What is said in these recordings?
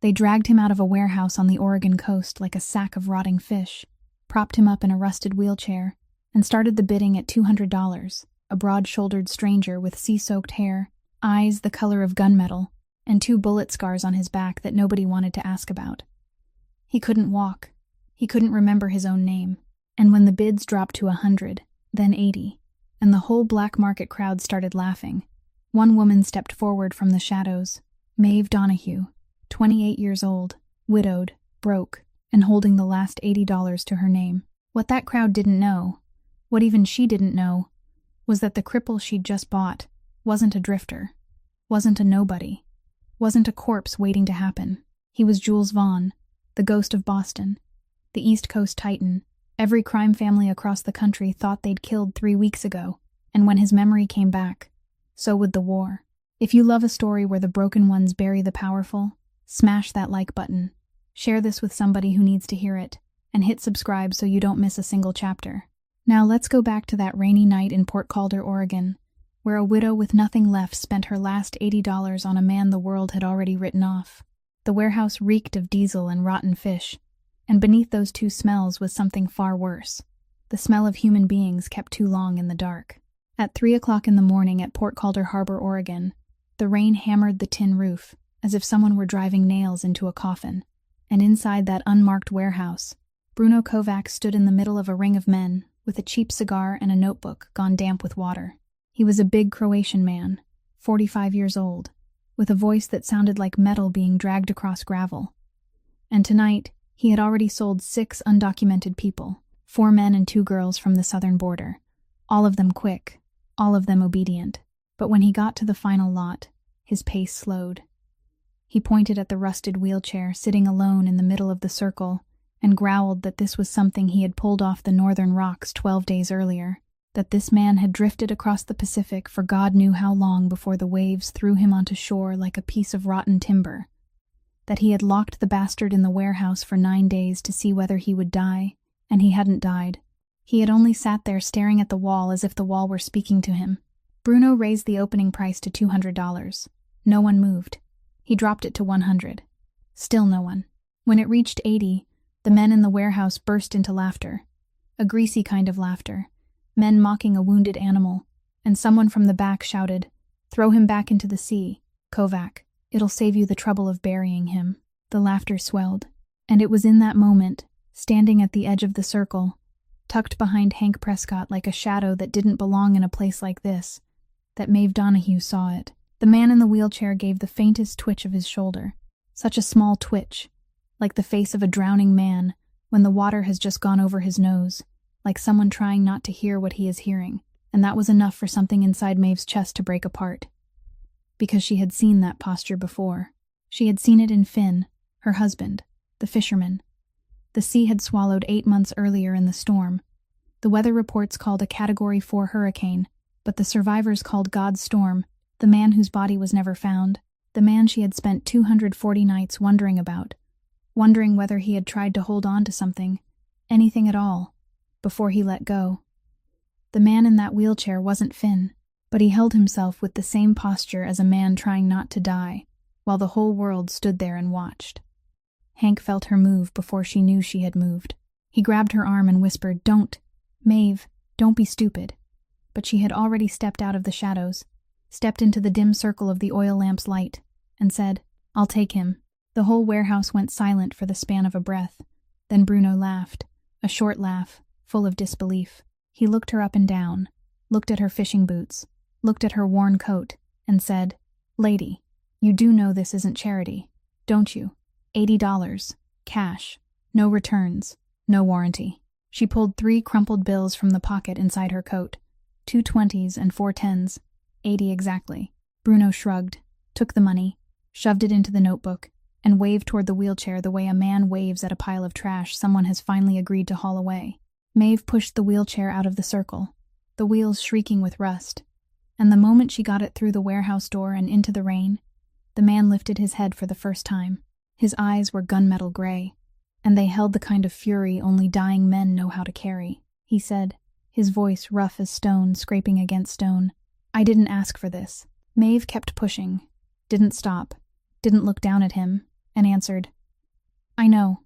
They dragged him out of a warehouse on the Oregon coast like a sack of rotting fish, propped him up in a rusted wheelchair, and started the bidding at $200, a broad-shouldered stranger with sea-soaked hair, eyes the color of gunmetal, and 2 bullet scars on his back that nobody wanted to ask about. He couldn't walk. He couldn't remember his own name. And when the bids dropped to 100, then 80, and the whole black market crowd started laughing, one woman stepped forward from the shadows, Maeve Donahue, 28 years old, widowed, broke, and holding the last $80 to her name. What that crowd didn't know, what even she didn't know, was that the cripple she'd just bought wasn't a drifter, wasn't a nobody, wasn't a corpse waiting to happen. He was Jules Vaughn, the ghost of Boston, the East Coast Titan. Every crime family across the country thought they'd killed 3 weeks ago, and when his memory came back, so would the war. If you love a story where the broken ones bury the powerful, smash that like button, share this with somebody who needs to hear it, and hit subscribe so you don't miss a single chapter. Now let's go back to that rainy night in Port Calder, Oregon, where a widow with nothing left spent her last $80 on a man the world had already written off. The warehouse reeked of diesel and rotten fish, and beneath those 2 smells was something far worse, the smell of human beings kept too long in the dark. At 3 o'clock in the morning at Port Calder Harbor, Oregon, the rain hammered the tin roof as if someone were driving nails into a coffin, and inside that unmarked warehouse, Bruno Kovac stood in the middle of a ring of men with a cheap cigar and a notebook gone damp with water. He was a big Croatian man, 45 years old, with a voice that sounded like metal being dragged across gravel. And tonight, he had already sold 6 undocumented people, 4 men and 2 girls from the southern border, all of them quick, all of them obedient. But when he got to the final lot, his pace slowed. He pointed at the rusted wheelchair sitting alone in the middle of the circle and growled that this was something he had pulled off the northern rocks 12 days earlier, that this man had drifted across the Pacific for God knew how long before the waves threw him onto shore like a piece of rotten timber, that he had locked the bastard in the warehouse for 9 days to see whether he would die, and he hadn't died. He had only sat there staring at the wall as if the wall were speaking to him. Bruno raised the opening price to $200. No one moved. He dropped it to 100. Still no one. When it reached 80, the men in the warehouse burst into laughter. A greasy kind of laughter. Men mocking a wounded animal, and someone from the back shouted, "Throw him back into the sea, Kovac. It'll save you the trouble of burying him." The laughter swelled, and it was in that moment, standing at the edge of the circle, tucked behind Hank Prescott like a shadow that didn't belong in a place like this, that Maeve Donahue saw it. The man in the wheelchair gave the faintest twitch of his shoulder, such a small twitch, like the face of a drowning man when the water has just gone over his nose, like someone trying not to hear what he is hearing, and that was enough for something inside Maeve's chest to break apart. Because she had seen that posture before. She had seen it in Finn, her husband, the fisherman. The sea had swallowed 8 months earlier in the storm. The weather reports called a Category 4 hurricane, but the survivors called God's storm, the man whose body was never found, the man she had spent 240 nights wondering about, wondering whether he had tried to hold on to something, anything at all, before he let go. The man in that wheelchair wasn't Finn, but he held himself with the same posture as a man trying not to die, while the whole world stood there and watched. Hank felt her move before she knew she had moved. He grabbed her arm and whispered, "Don't, Maeve, don't be stupid." But she had already stepped out of the shadows, stepped into the dim circle of the oil lamp's light, and said, "I'll take him." The whole warehouse went silent for the span of a breath. Then Bruno laughed, a short laugh, full of disbelief. He looked her up and down, looked at her fishing boots, looked at her worn coat, and said, "Lady, you do know this isn't charity, don't you? $80, cash, no returns, no warranty." She pulled 3 crumpled bills from the pocket inside her coat, 2 20s and 4 10s, 80 exactly. Bruno shrugged, took the money, shoved it into the notebook, and waved toward the wheelchair the way a man waves at a pile of trash someone has finally agreed to haul away. Maeve pushed the wheelchair out of the circle, the wheels shrieking with rust, and the moment she got it through the warehouse door and into the rain, the man lifted his head for the first time. His eyes were gunmetal gray, and they held the kind of fury only dying men know how to carry. He said, his voice rough as stone scraping against stone, "I didn't ask for this." Maeve kept pushing, didn't stop, didn't look down at him, and answered, "I know.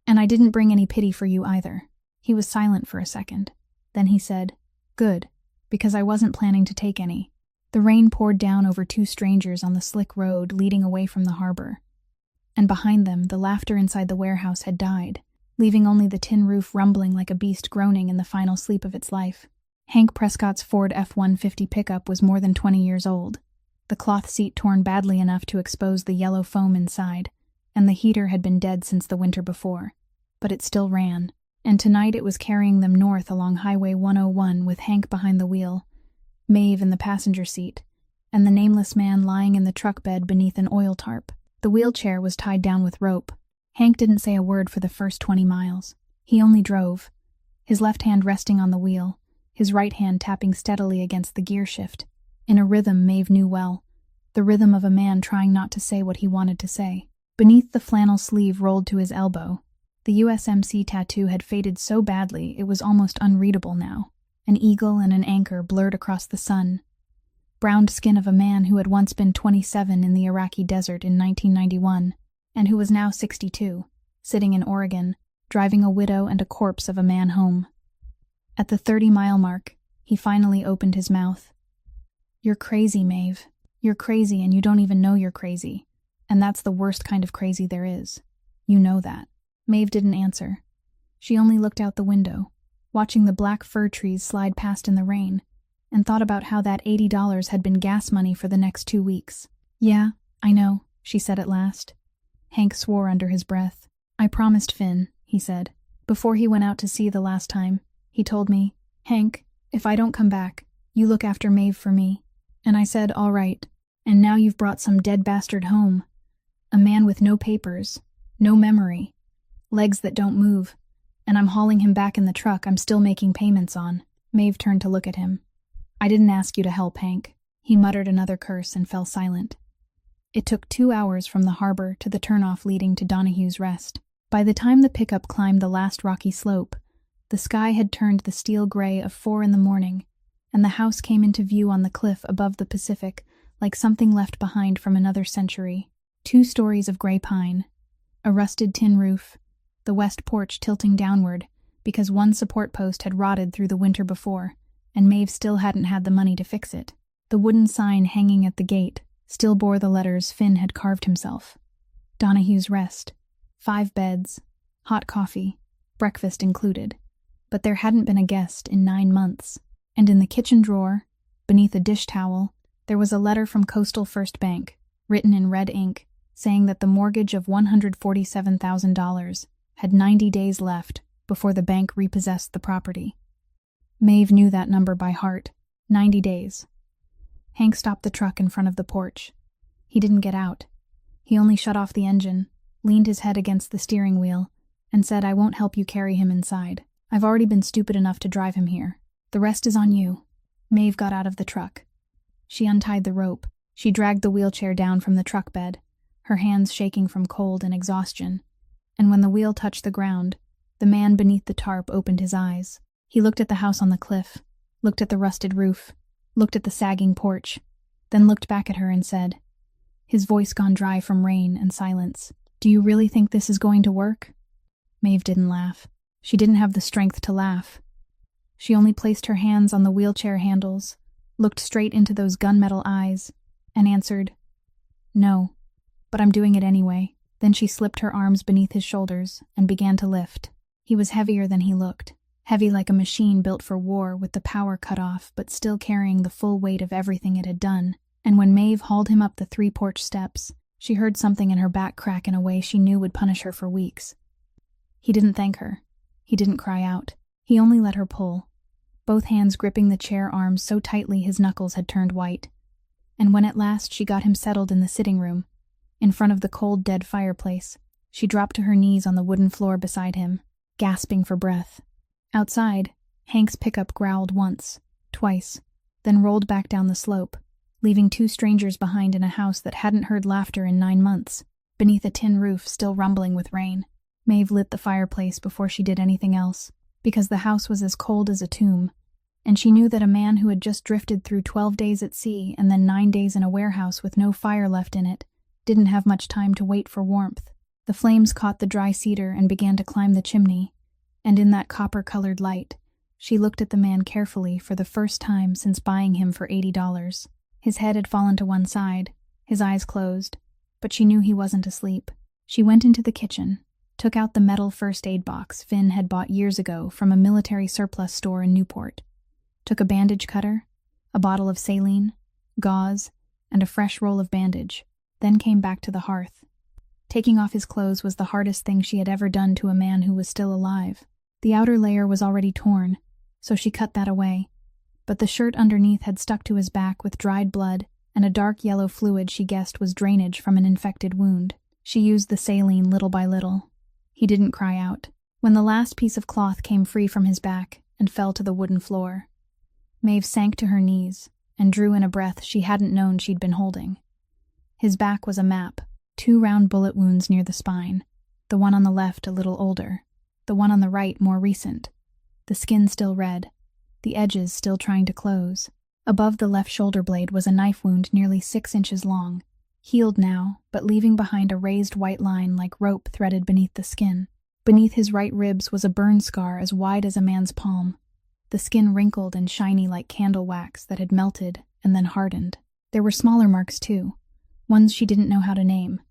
And I didn't bring any pity for you either." He was silent for a second. Then he said, "Good, because I wasn't planning to take any." The rain poured down over two strangers on the slick road leading away from the harbor. And behind them, the laughter inside the warehouse had died, leaving only the tin roof rumbling like a beast groaning in the final sleep of its life. Hank Prescott's Ford F-150 pickup was more than 20 years old. The cloth seat torn badly enough to expose the yellow foam inside, and the heater had been dead since the winter before. But it still ran, and tonight it was carrying them north along Highway 101 with Hank behind the wheel, Maeve in the passenger seat, and the nameless man lying in the truck bed beneath an oil tarp. The wheelchair was tied down with rope. Hank didn't say a word for the first 20 miles. He only drove, his left hand resting on the wheel, his right hand tapping steadily against the gear shift, in a rhythm Maeve knew well, the rhythm of a man trying not to say what he wanted to say. Beneath the flannel sleeve rolled to his elbow, the USMC tattoo had faded so badly it was almost unreadable now. An eagle and an anchor blurred across the sun. Browned skin of a man who had once been 27 in the Iraqi desert in 1991, and who was now 62, sitting in Oregon, driving a widow and a corpse of a man home. At the 30-mile mark, he finally opened his mouth. "You're crazy, Maeve. You're crazy and you don't even know you're crazy. And that's the worst kind of crazy there is. You know that." Maeve didn't answer. She only looked out the window, watching the black fir trees slide past in the rain, and thought about how that $80 had been gas money for the next 2 weeks. "Yeah, I know," she said at last. Hank swore under his breath. "I promised Finn," he said. "Before he went out to sea the last time, he told me, 'Hank, if I don't come back, you look after Maeve for me.' And I said, 'All right.' And now you've brought some dead bastard home. A man with no papers, no memory, legs that don't move, and I'm hauling him back in the truck I'm still making payments on." Maeve turned to look at him. "I didn't ask you to help, Hank." He muttered another curse and fell silent. It took 2 hours from the harbor to the turnoff leading to Donahue's Rest. By the time the pickup climbed the last rocky slope, the sky had turned the steel gray of 4 in the morning, and the house came into view on the cliff above the Pacific like something left behind from another century. 2 stories of gray pine, a rusted tin roof, the west porch tilting downward because one support post had rotted through the winter before, and Maeve still hadn't had the money to fix it. The wooden sign hanging at the gate still bore the letters Finn had carved himself. Donahue's Rest. 5 beds, hot coffee, breakfast included. But there hadn't been a guest in 9 months. And in the kitchen drawer, beneath a dish towel, there was a letter from Coastal First Bank, written in red ink, saying that the mortgage of $147,000 had 90 days left before the bank repossessed the property. Maeve knew that number by heart. 90 days. Hank stopped the truck in front of the porch. He didn't get out. He only shut off the engine, leaned his head against the steering wheel, and said, "I won't help you carry him inside. I've already been stupid enough to drive him here. The rest is on you." Maeve got out of the truck. She untied the rope. She dragged the wheelchair down from the truck bed, her hands shaking from cold and exhaustion. And when the wheel touched the ground, the man beneath the tarp opened his eyes. He looked at the house on the cliff, looked at the rusted roof, looked at the sagging porch, then looked back at her and said, his voice gone dry from rain and silence, "Do you really think this is going to work?" Maeve didn't laugh. She didn't have the strength to laugh. She only placed her hands on the wheelchair handles, looked straight into those gunmetal eyes, and answered, "No, but I'm doing it anyway." Then she slipped her arms beneath his shoulders and began to lift. He was heavier than he looked, heavy like a machine built for war with the power cut off, but still carrying the full weight of everything it had done. And when Maeve hauled him up the 3 porch steps, she heard something in her back crack in a way she knew would punish her for weeks. He didn't thank her. He didn't cry out. He only let her pull, both hands gripping the chair arms so tightly his knuckles had turned white. And when at last she got him settled in the sitting room, in front of the cold, dead fireplace, she dropped to her knees on the wooden floor beside him, gasping for breath. Outside, Hank's pickup growled once, twice, then rolled back down the slope, leaving 2 strangers behind in a house that hadn't heard laughter in 9 months, beneath a tin roof still rumbling with rain. Maeve lit the fireplace before she did anything else, because the house was as cold as a tomb, and she knew that a man who had just drifted through 12 days at sea and then 9 days in a warehouse with no fire left in it didn't have much time to wait for warmth. The flames caught the dry cedar and began to climb the chimney, and in that copper-colored light, she looked at the man carefully for the first time since buying him for $80. His head had fallen to one side, his eyes closed, but she knew he wasn't asleep. She went into the kitchen, took out the metal first aid box Finn had bought years ago from a military surplus store in Newport, took a bandage cutter, a bottle of saline, gauze, and a fresh roll of bandage, then came back to the hearth. Taking off his clothes was the hardest thing she had ever done to a man who was still alive. The outer layer was already torn, so she cut that away, but the shirt underneath had stuck to his back with dried blood and a dark yellow fluid she guessed was drainage from an infected wound. She used the saline little by little. He didn't cry out. When the last piece of cloth came free from his back and fell to the wooden floor, Maeve sank to her knees and drew in a breath she hadn't known she'd been holding. His back was a map, 2 round bullet wounds near the spine, the one on the left a little older, the one on the right more recent, the skin still red, the edges still trying to close. Above the left shoulder blade was a knife wound nearly 6 inches long, healed now, but leaving behind a raised white line like rope threaded beneath the skin. Beneath his right ribs was a burn scar as wide as a man's palm, the skin wrinkled and shiny like candle wax that had melted and then hardened. There were smaller marks too, ones she didn't know how to name,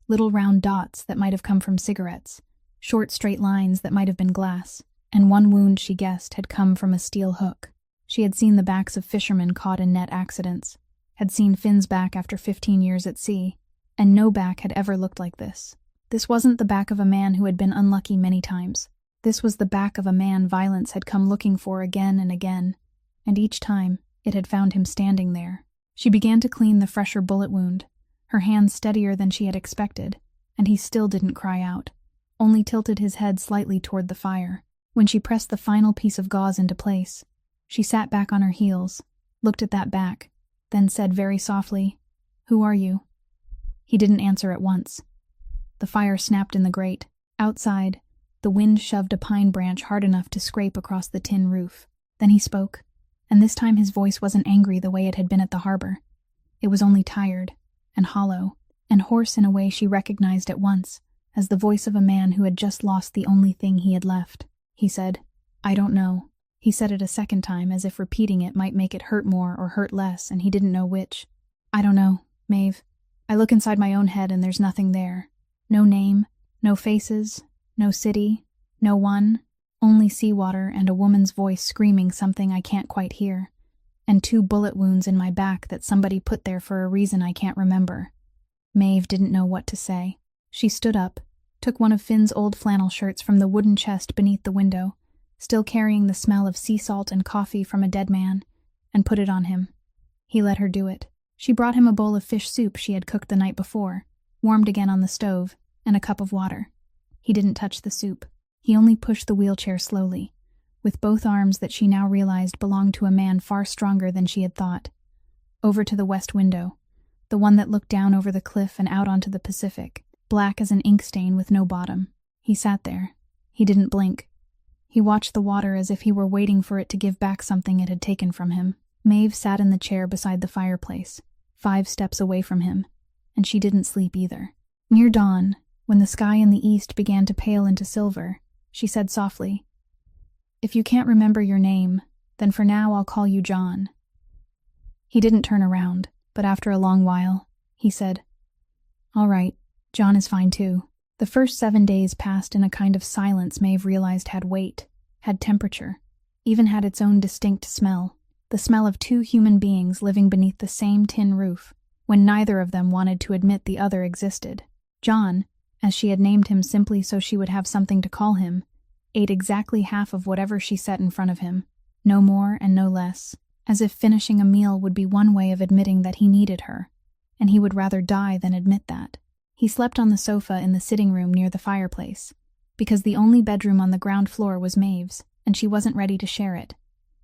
little round dots that might have come from cigarettes, short straight lines that might have been glass, and one wound she guessed had come from a steel hook. She had seen the backs of fishermen caught in net accidents, had seen Finn's back after 15 years at sea, and no back had ever looked like this. This wasn't the back of a man who had been unlucky many times. This was the back of a man violence had come looking for again and again, and each time it had found him standing there. She began to clean the fresher bullet wound, her hands steadier than she had expected, and he still didn't cry out, only tilted his head slightly toward the fire. When she pressed the final piece of gauze into place, she sat back on her heels, looked at that back, then said very softly, "Who are you?" He didn't answer at once. The fire snapped in the grate. Outside, the wind shoved a pine branch hard enough to scrape across the tin roof. Then he spoke, and this time his voice wasn't angry the way it had been at the harbor. It was only tired, and hollow, and hoarse in a way she recognized at once, as the voice of a man who had just lost the only thing he had left. He said, "I don't know." He said it a second time, as if repeating it might make it hurt more or hurt less, and he didn't know which. "I don't know, Maeve. I look inside my own head and there's nothing there. No name, no faces, no city, no one, only seawater and a woman's voice screaming something I can't quite hear, and 2 bullet wounds in my back that somebody put there for a reason I can't remember." Maeve didn't know what to say. She stood up, took one of Finn's old flannel shirts from the wooden chest beneath the window, still carrying the smell of sea salt and coffee from a dead man, and put it on him. He let her do it. She brought him a bowl of fish soup she had cooked the night before, warmed again on the stove, and a cup of water. He didn't touch the soup. He only pushed the wheelchair slowly, with both arms that she now realized belonged to a man far stronger than she had thought, over to the west window, the one that looked down over the cliff and out onto the Pacific, black as an ink stain with no bottom. He sat there. He didn't blink. He watched the water as if he were waiting for it to give back something it had taken from him. Maeve sat in the chair beside the fireplace, 5 steps away from him, and she didn't sleep either. Near dawn, when the sky in the east began to pale into silver, she said softly, "If you can't remember your name, then for now I'll call you John." He didn't turn around, but after a long while, he said, "All right, John is fine too." The first 7 days passed in a kind of silence Maeve realized had weight, had temperature, even had its own distinct smell, the smell of 2 human beings living beneath the same tin roof, when neither of them wanted to admit the other existed. John, as she had named him simply so she would have something to call him, ate exactly half of whatever she set in front of him, no more and no less, as if finishing a meal would be one way of admitting that he needed her, and he would rather die than admit that. He slept on the sofa in the sitting room near the fireplace, because the only bedroom on the ground floor was Maeve's, and she wasn't ready to share it,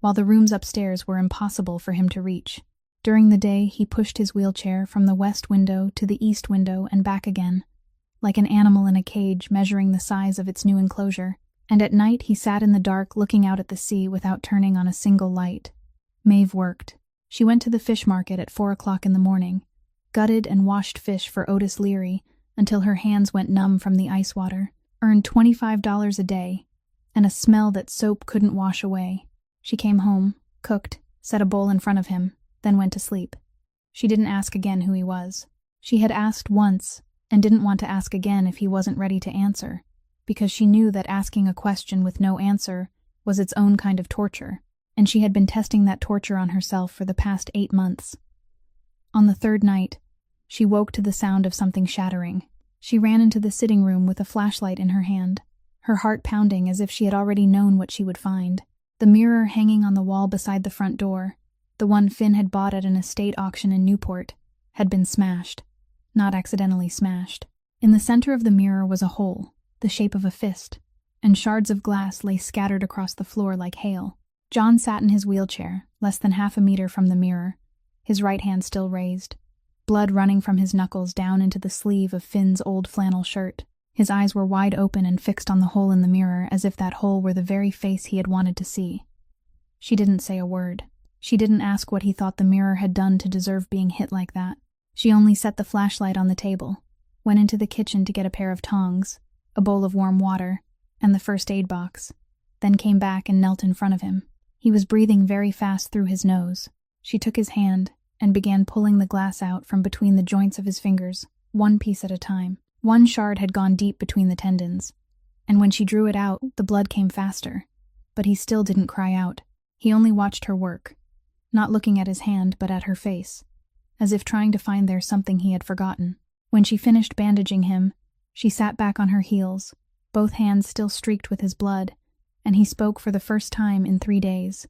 while the rooms upstairs were impossible for him to reach. During the day, he pushed his wheelchair from the west window to the east window and back again, like an animal in a cage measuring the size of its new enclosure, and at night he sat in the dark looking out at the sea without turning on a single light. Maeve worked. She went to the fish market at 4 o'clock in the morning, gutted and washed fish for Otis Leary until her hands went numb from the ice water, earned $25 a day, and a smell that soap couldn't wash away. She came home, cooked, set a bowl in front of him, then went to sleep. She didn't ask again who he was. She had asked once, and didn't want to ask again if he wasn't ready to answer, because she knew that asking a question with no answer was its own kind of torture, and she had been testing that torture on herself for the past 8 months. On the third night, she woke to the sound of something shattering. She ran into the sitting room with a flashlight in her hand, her heart pounding as if she had already known what she would find. The mirror hanging on the wall beside the front door, the one Finn had bought at an estate auction in Newport, had been smashed. Not accidentally smashed. In the center of the mirror was a hole, the shape of a fist, and shards of glass lay scattered across the floor like hail. John sat in his wheelchair, less than half a meter from the mirror, his right hand still raised, blood running from his knuckles down into the sleeve of Finn's old flannel shirt. His eyes were wide open and fixed on the hole in the mirror as if that hole were the very face he had wanted to see. She didn't say a word. She didn't ask what he thought the mirror had done to deserve being hit like that. She only set the flashlight on the table, went into the kitchen to get a pair of tongs, a bowl of warm water, and the first aid box, then came back and knelt in front of him. He was breathing very fast through his nose. She took his hand and began pulling the glass out from between the joints of his fingers, one piece at a time. One shard had gone deep between the tendons, and when she drew it out, the blood came faster. But he still didn't cry out. He only watched her work, not looking at his hand but at her face, as if trying to find there something he had forgotten. When she finished bandaging him, she sat back on her heels, both hands still streaked with his blood, and he spoke for the first time in 3 days.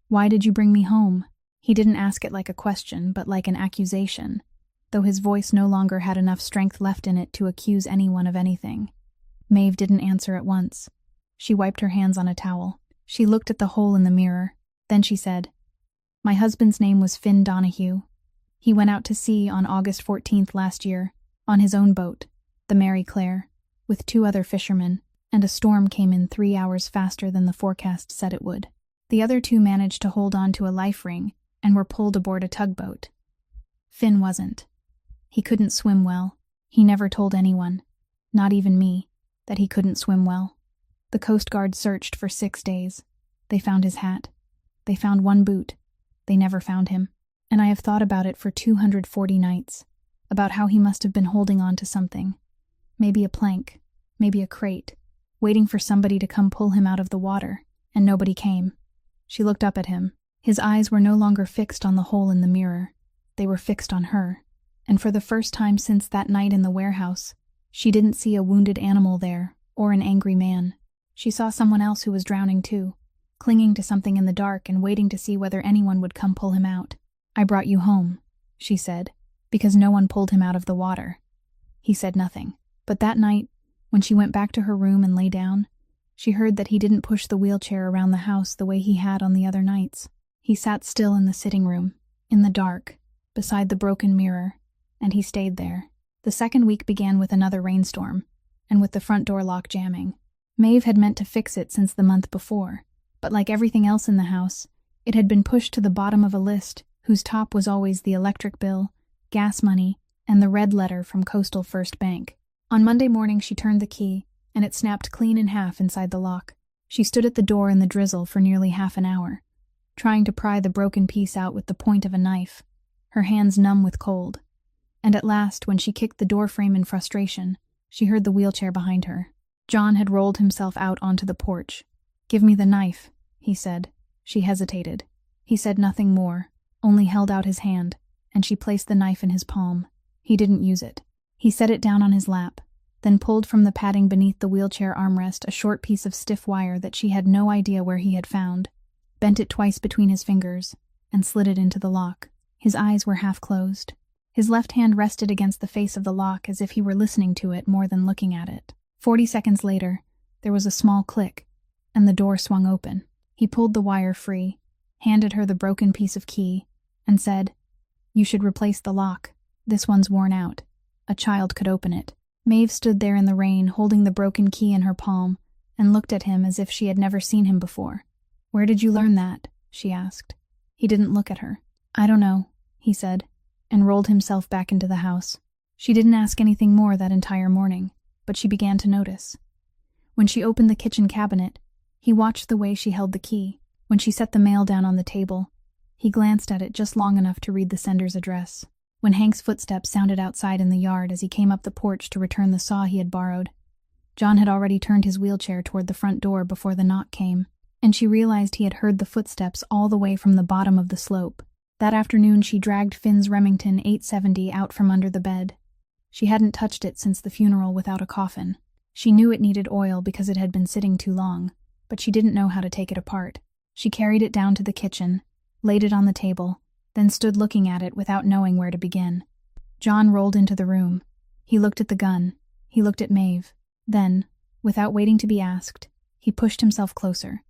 "Why did you bring me home?" He didn't ask it like a question, but like an accusation, though his voice no longer had enough strength left in it to accuse anyone of anything. Maeve didn't answer at once. She wiped her hands on a towel. She looked at the hole in the mirror. Then she said, "My husband's name was Finn Donahue. He went out to sea on August 14th last year, on his own boat, the Mary Claire, with 2 other fishermen, and a storm came in 3 hours faster than the forecast said it would. The other 2 managed to hold on to a life ring and were pulled aboard a tugboat. Finn wasn't. He couldn't swim well. He never told anyone, not even me, that he couldn't swim well. The Coast Guard searched for 6 days. They found his hat. They found 1 boot. They never found him. And I have thought about it for 240 nights, about how he must have been holding on to something. Maybe a plank, maybe a crate, waiting for somebody to come pull him out of the water, and nobody came." She looked up at him. His eyes were no longer fixed on the hole in the mirror. They were fixed on her. And for the first time since that night in the warehouse, she didn't see a wounded animal there, or an angry man. She saw someone else who was drowning too, clinging to something in the dark and waiting to see whether anyone would come pull him out. "I brought you home," she said, "because no one pulled him out of the water." He said nothing. But that night, when she went back to her room and lay down, she heard that he didn't push the wheelchair around the house the way he had on the other nights. He sat still in the sitting room, in the dark, beside the broken mirror, and he stayed there. The second week began with another rainstorm, and with the front door lock jamming. Maeve had meant to fix it since the month before, but like everything else in the house, it had been pushed to the bottom of a list whose top was always the electric bill, gas money, and the red letter from Coastal First Bank. On Monday morning she turned the key, and it snapped clean in half inside the lock. She stood at the door in the drizzle for nearly half an hour, trying to pry the broken piece out with the point of a knife, her hands numb with cold. And at last, when she kicked the door frame in frustration, she heard the wheelchair behind her. John had rolled himself out onto the porch. "Give me the knife," he said. She hesitated. He said nothing more, only held out his hand, and she placed the knife in his palm. He didn't use it. He set it down on his lap, then pulled from the padding beneath the wheelchair armrest a short piece of stiff wire that she had no idea where he had found, bent it twice between his fingers, and slid it into the lock. His eyes were half closed. His left hand rested against the face of the lock as if he were listening to it more than looking at it. 40 seconds later, there was a small click, and the door swung open. He pulled the wire free, handed her the broken piece of key, and said, "You should replace the lock. This one's worn out. A child could open it." Maeve stood there in the rain, holding the broken key in her palm, and looked at him as if she had never seen him before. "Where did you learn that?" she asked. He didn't look at her. "I don't know," he said. and rolled himself back into the house. She didn't ask anything more that entire morning, but she began to notice. When she opened the kitchen cabinet, he watched the way she held the key. When she set the mail down on the table, he glanced at it just long enough to read the sender's address. When Hank's footsteps sounded outside in the yard as he came up the porch to return the saw he had borrowed, John had already turned his wheelchair toward the front door before the knock came, and she realized he had heard the footsteps all the way from the bottom of the slope. That afternoon she dragged Finn's Remington 870 out from under the bed. She hadn't touched it since the funeral without a coffin. She knew it needed oil because it had been sitting too long, but she didn't know how to take it apart. She carried it down to the kitchen, laid it on the table, then stood looking at it without knowing where to begin. John rolled into the room. He looked at the gun. He looked at Maeve. Then, without waiting to be asked, he pushed himself closer,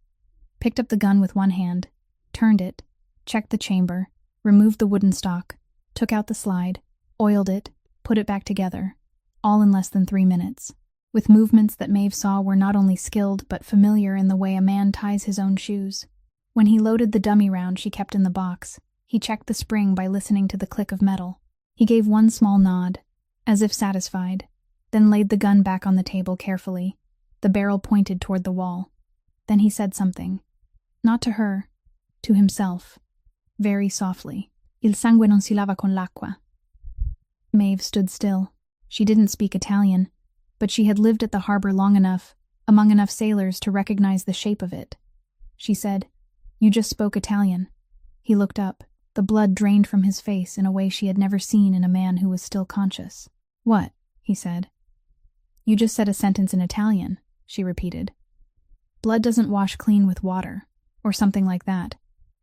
picked up the gun with one hand, turned it, checked the chamber, removed the wooden stock, took out the slide, oiled it, put it back together, all in less than 3 minutes, with movements that Maeve saw were not only skilled but familiar in the way a man ties his own shoes. When he loaded the dummy round she kept in the box, he checked the spring by listening to the click of metal. He gave one small nod, as if satisfied, then laid the gun back on the table carefully, the barrel pointed toward the wall. Then he said something. Not to her, to himself, very softly. Il sangue non si lava con l'acqua. Maeve stood still. She didn't speak Italian, but she had lived at the harbor long enough, among enough sailors to recognize the shape of it. She said, "You just spoke Italian." He looked up. The blood drained from his face in a way she had never seen in a man who was still conscious. "What?" he said. "You just said a sentence in Italian," she repeated. "Blood doesn't wash clean with water," or something like that.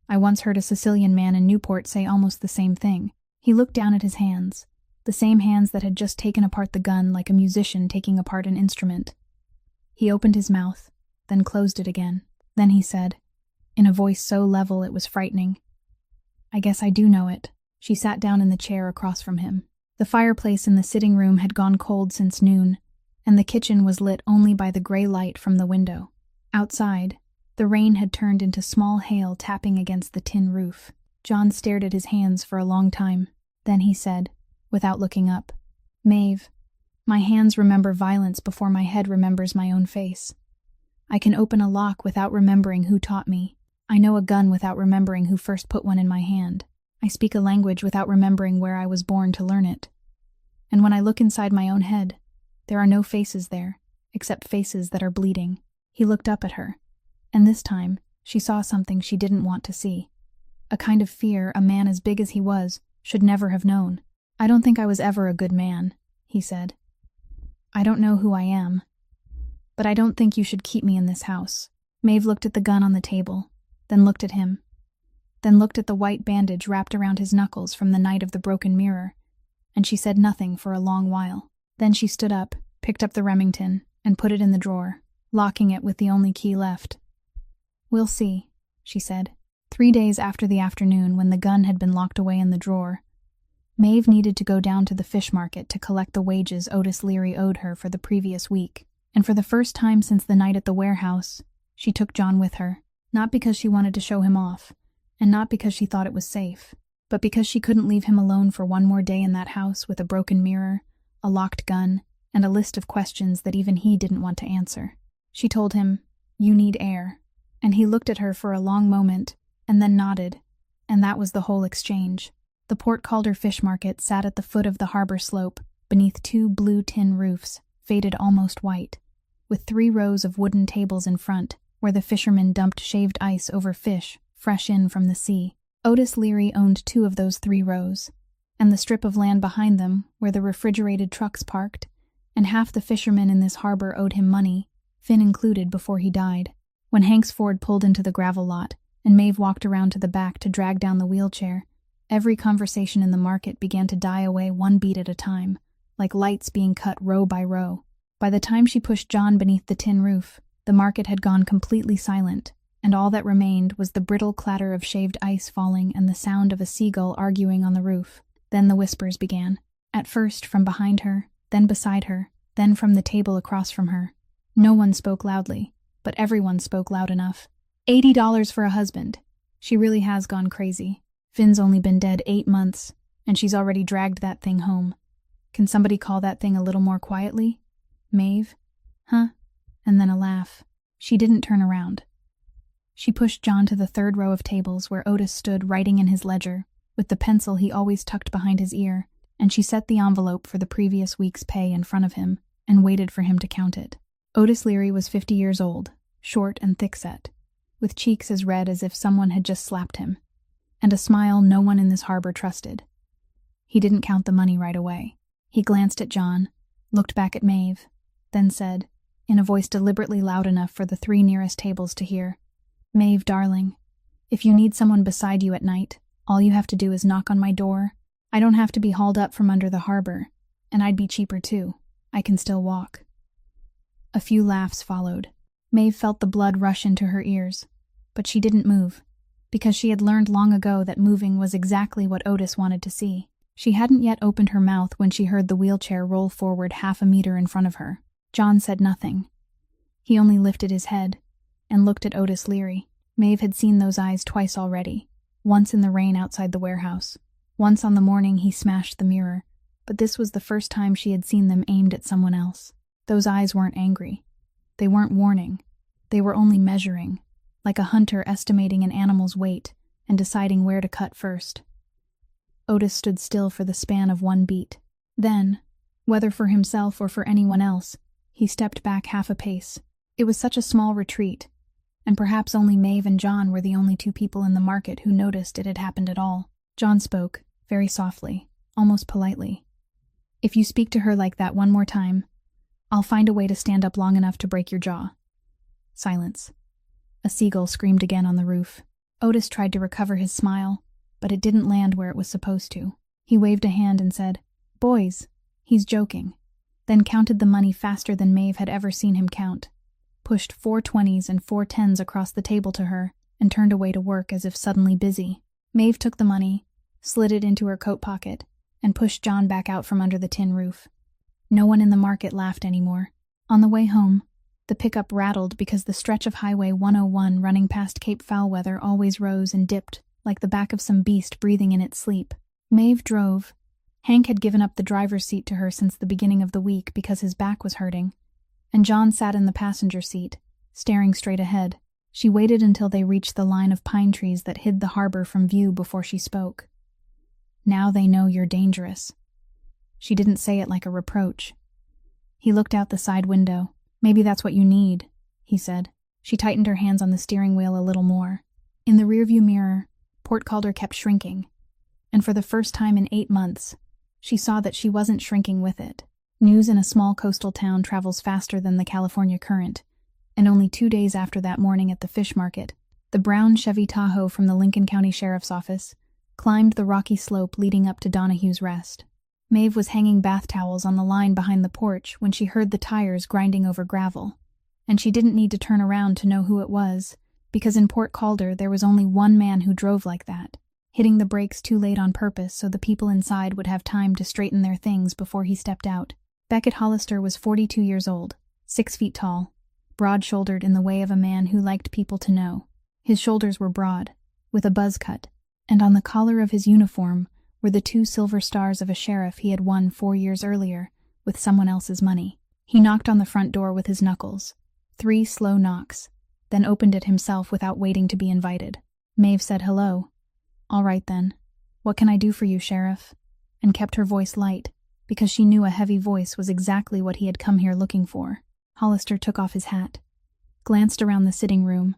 I once heard a Sicilian man in Newport say almost the same thing. He looked down at his hands, the same hands that had just taken apart the gun like a musician taking apart an instrument. He opened his mouth, then closed it again. Then he said, in a voice so level it was frightening, "I guess I do know it." She sat down in the chair across from him. The fireplace in the sitting room had gone cold since noon, and the kitchen was lit only by the gray light from the window. Outside, the rain had turned into small hail tapping against the tin roof. John stared at his hands for a long time. Then he said, without looking up, "Maeve, my hands remember violence before my head remembers my own face. I can open a lock without remembering who taught me. I know a gun without remembering who first put one in my hand. I speak a language without remembering where I was born to learn it. And when I look inside my own head, there are no faces there, except faces that are bleeding." He looked up at her, and this time she saw something she didn't want to see. A kind of fear a man as big as he was should never have known. "I don't think I was ever a good man," he said. "I don't know who I am. But I don't think you should keep me in this house." Maeve looked at the gun on the table, then looked at him, then looked at the white bandage wrapped around his knuckles from the night of the broken mirror, and she said nothing for a long while. Then she stood up, picked up the Remington, and put it in the drawer, locking it with the only key left. "We'll see," she said. 3 days after the afternoon when the gun had been locked away in the drawer, Maeve needed to go down to the fish market to collect the wages Otis Leary owed her for the previous week, and for the first time since the night at the warehouse, she took John with her, not because she wanted to show him off, and not because she thought it was safe, but because she couldn't leave him alone for one more day in that house with a broken mirror, a locked gun, and a list of questions that even he didn't want to answer. She told him, "You need air," and he looked at her for a long moment, and then nodded, and that was the whole exchange. The Port Calder Fish Market sat at the foot of the harbor slope, beneath 2 blue tin roofs, faded almost white, with 3 rows of wooden tables in front, where the fishermen dumped shaved ice over fish fresh in from the sea. Otis Leary owned 2 of those 3 rows, and the strip of land behind them, where the refrigerated trucks parked, and half the fishermen in this harbor owed him money, Finn included, before he died. When Hank's Ford pulled into the gravel lot, and Maeve walked around to the back to drag down the wheelchair, every conversation in the market began to die away one beat at a time, like lights being cut row by row. By the time she pushed John beneath the tin roof, the market had gone completely silent, and all that remained was the brittle clatter of shaved ice falling and the sound of a seagull arguing on the roof. Then the whispers began, at first from behind her, then beside her, then from the table across from her. No one spoke loudly, but everyone spoke loud enough. $80 for a husband. She really has gone crazy. Finn's only been dead 8 months. And she's already dragged that thing home. Can somebody call that thing a little more quietly? Maeve? Huh? And then a laugh. She didn't turn around. She pushed John to the third row of tables where Otis stood writing in his ledger, with the pencil he always tucked behind his ear, and she set the envelope for the previous week's pay in front of him and waited for him to count it. Otis Leary was 50 years old, short and thick-set, with cheeks as red as if someone had just slapped him, and a smile no one in this harbor trusted. He didn't count the money right away. He glanced at John, looked back at Maeve, then said, in a voice deliberately loud enough for the three nearest tables to hear, "Maeve, darling, if you need someone beside you at night, all you have to do is knock on my door. I don't have to be hauled up from under the harbor, and I'd be cheaper too. I can still walk." A few laughs followed. Maeve felt the blood rush into her ears, but she didn't move, because she had learned long ago that moving was exactly what Otis wanted to see. She hadn't yet opened her mouth when she heard the wheelchair roll forward half a meter in front of her. John said nothing. He only lifted his head and looked at Otis Leary. Maeve had seen those eyes twice already, once in the rain outside the warehouse, once on the morning he smashed the mirror, but this was the first time she had seen them aimed at someone else. Those eyes weren't angry. They weren't warning. They were only measuring, like a hunter estimating an animal's weight and deciding where to cut first. Otis stood still for the span of one beat. Then, whether for himself or for anyone else, he stepped back half a pace. It was such a small retreat, and perhaps only Maeve and John were the only two people in the market who noticed it had happened at all. John spoke, very softly, almost politely. "If you speak to her like that one more time, I'll find a way to stand up long enough to break your jaw." Silence. A seagull screamed again on the roof. Otis tried to recover his smile, but it didn't land where it was supposed to. He waved a hand and said, "Boys, he's joking," then counted the money faster than Maeve had ever seen him count, pushed 4 20s and 4 10s across the table to her, and turned away to work as if suddenly busy. Maeve took the money, slid it into her coat pocket, and pushed John back out from under the tin roof. No one in the market laughed anymore. On the way home, the pickup rattled because the stretch of Highway 101 running past Cape Foulweather always rose and dipped like the back of some beast breathing in its sleep. Maeve drove. Hank had given up the driver's seat to her since the beginning of the week because his back was hurting, and John sat in the passenger seat, staring straight ahead. She waited until they reached the line of pine trees that hid the harbor from view before she spoke. "Now they know you're dangerous." She didn't say it like a reproach. He looked out the side window. "Maybe that's what you need," he said. She tightened her hands on the steering wheel a little more. In the rearview mirror, Port Calder kept shrinking, and for the first time in 8 months, she saw that she wasn't shrinking with it. News in a small coastal town travels faster than the California current, and only 2 days after that morning at the fish market, the brown Chevy Tahoe from the Lincoln County Sheriff's Office climbed the rocky slope leading up to Donahue's Rest. Maeve was hanging bath towels on the line behind the porch when she heard the tires grinding over gravel, and she didn't need to turn around to know who it was, because in Port Calder there was only one man who drove like that, hitting the brakes too late on purpose so the people inside would have time to straighten their things before he stepped out. Beckett Hollister was 42 years old, 6 feet tall, broad-shouldered in the way of a man who liked people to know. His shoulders were broad, with a buzz cut, and on the collar of his uniform were the 2 silver stars of a sheriff he had won 4 years earlier with someone else's money. He knocked on the front door with his knuckles, 3 slow knocks, then opened it himself without waiting to be invited. Maeve said hello. "All right then. What can I do for you, Sheriff?" and kept her voice light, because she knew a heavy voice was exactly what he had come here looking for. Hollister took off his hat, glanced around the sitting room,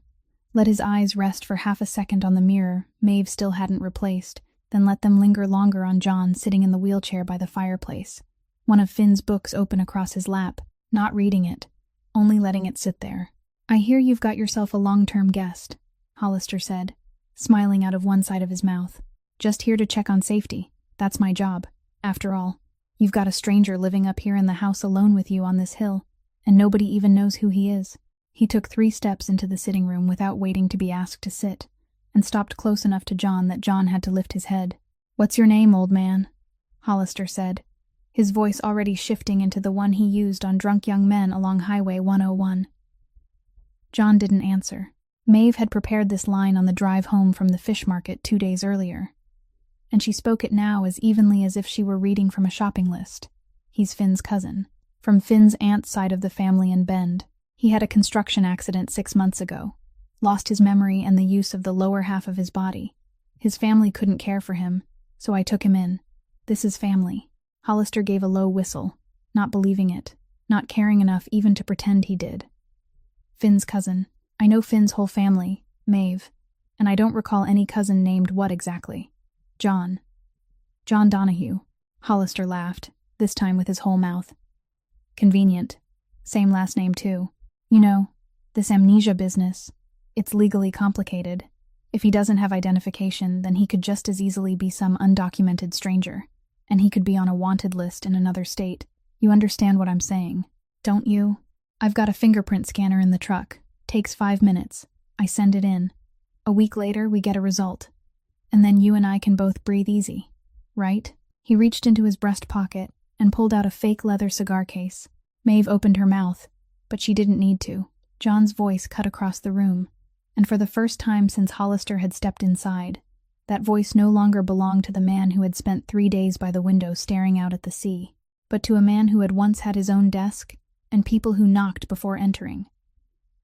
let his eyes rest for half a second on the mirror Maeve still hadn't replaced, then let them linger longer on John sitting in the wheelchair by the fireplace, one of Finn's books open across his lap, not reading it, only letting it sit there. "I hear you've got yourself a long-term guest," Hollister said, smiling out of one side of his mouth. "Just here to check on safety. That's my job. After all, you've got a stranger living up here in the house alone with you on this hill, and nobody even knows who he is." He took 3 steps into the sitting room without waiting to be asked to sit, and stopped close enough to John that John had to lift his head. "What's your name, old man?" Hollister said, his voice already shifting into the one he used on drunk young men along Highway 101. John didn't answer. Maeve had prepared this line on the drive home from the fish market 2 days earlier. and she spoke it now as evenly as if she were reading from a shopping list. He's Finn's cousin, from Finn's aunt's side of the family in Bend. He had a construction accident 6 months ago, lost his memory and the use of the lower half of his body. His family couldn't care for him, so I took him in. This is family. Hollister gave a low whistle, not believing it, not caring enough even to pretend he did. Finn's cousin. I know Finn's whole family, Maeve, and I don't recall any cousin named what exactly. John Donahue. Hollister laughed, this time with his whole mouth. Convenient. Same last name too. You know, this amnesia business, it's legally complicated. If he doesn't have identification, then he could just as easily be some undocumented stranger, and he could be on a wanted list in another state. You understand what I'm saying, don't you? I've got a fingerprint scanner in the truck. Takes 5 minutes. I send it in. A week later, we get a result. And then you and I can both breathe easy, right? He reached into his breast pocket and pulled out a fake leather cigar case. Maeve opened her mouth, but she didn't need to. John's voice cut across the room, and for the first time since Hollister had stepped inside, that voice no longer belonged to the man who had spent 3 days by the window staring out at the sea, but to a man who had once had his own desk and people who knocked before entering.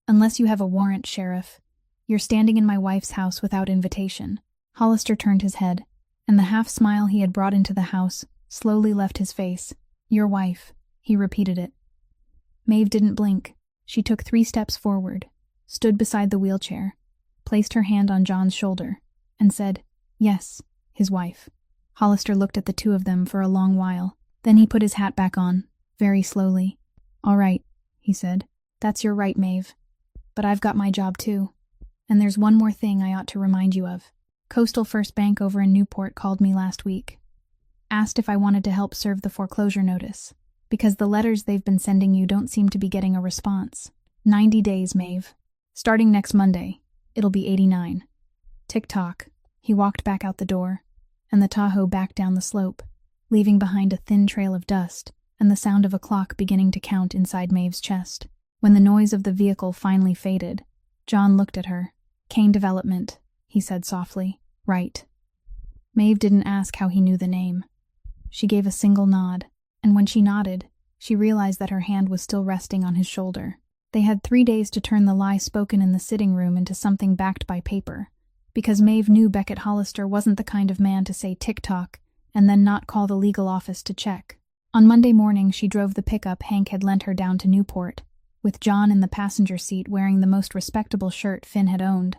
Unless you have a warrant, Sheriff, you're standing in my wife's house without invitation. Hollister turned his head, and the half-smile he had brought into the house slowly left his face. Your wife, he repeated it. Maeve didn't blink. She took 3 steps forward, stood beside the wheelchair, placed her hand on John's shoulder, and said, yes, his wife. Hollister looked at the two of them for a long while. Then he put his hat back on, very slowly. All right, he said. That's your right, Maeve. But I've got my job too. And there's one more thing I ought to remind you of. Coastal First Bank over in Newport called me last week. Asked if I wanted to help serve the foreclosure notice, because the letters they've been sending you don't seem to be getting a response. 90 days, Maeve. Starting next Monday, it'll be 89. Tick-tock. He walked back out the door, and the Tahoe backed down the slope, leaving behind a thin trail of dust and the sound of a clock beginning to count inside Maeve's chest. When the noise of the vehicle finally faded, John looked at her. Kane Development, he said softly. Right. Maeve didn't ask how he knew the name. She gave a single nod, and when she nodded, she realized that her hand was still resting on his shoulder. They had 3 days to turn the lie spoken in the sitting room into something backed by paper, because Maeve knew Beckett Hollister wasn't the kind of man to say tick-tock and then not call the legal office to check. On Monday morning, she drove the pickup Hank had lent her down to Newport, with John in the passenger seat wearing the most respectable shirt Finn had owned,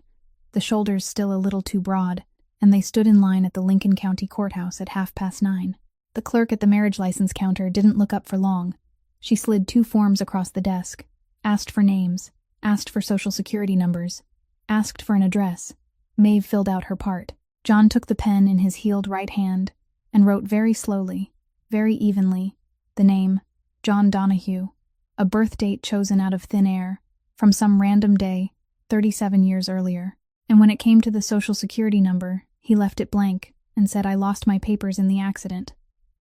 the shoulders still a little too broad, and they stood in line at the Lincoln County Courthouse at 9:30. The clerk at the marriage license counter didn't look up for long. She slid 2 forms across the desk, asked for names, asked for social security numbers, asked for an address. Maeve filled out her part. John took the pen in his healed right hand and wrote very slowly, very evenly, the name, John Donahue, a birth date chosen out of thin air, from some random day, 37 years earlier. And when it came to the social security number, he left it blank and said, I lost my papers in the accident.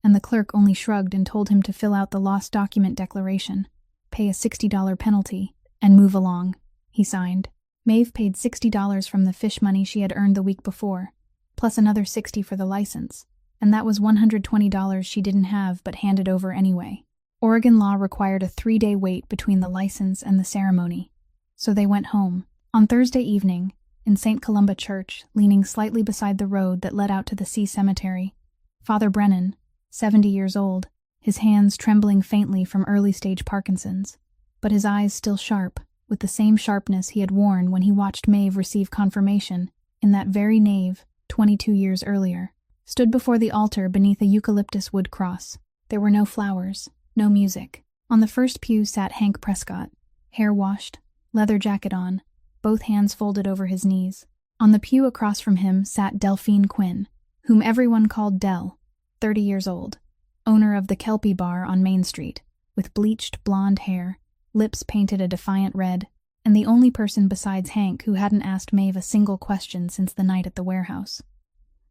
And the clerk only shrugged and told him to fill out the lost document declaration, pay a $60 penalty, and move along. He signed. Maeve paid $60 from the fish money she had earned the week before, plus another $60 for the license, and that was $120 she didn't have but handed over anyway. Oregon law required a 3-day wait between the license and the ceremony, so they went home. On Thursday evening, in St. Columba Church, leaning slightly beside the road that led out to the Sea Cemetery, Father Brennan, 70 years old, his hands trembling faintly from early-stage Parkinson's, but his eyes still sharp, with the same sharpness he had worn when he watched Maeve receive confirmation in that very nave 22 years earlier, stood before the altar beneath a eucalyptus wood cross. There were no flowers, no music. On the first pew sat Hank Prescott, hair washed, leather jacket on, both hands folded over his knees. On the pew across from him sat Delphine Quinn, whom everyone called Del, 30 years old, owner of the Kelpie Bar on Main Street, with bleached blonde hair, lips painted a defiant red, and the only person besides Hank who hadn't asked Maeve a single question since the night at the warehouse.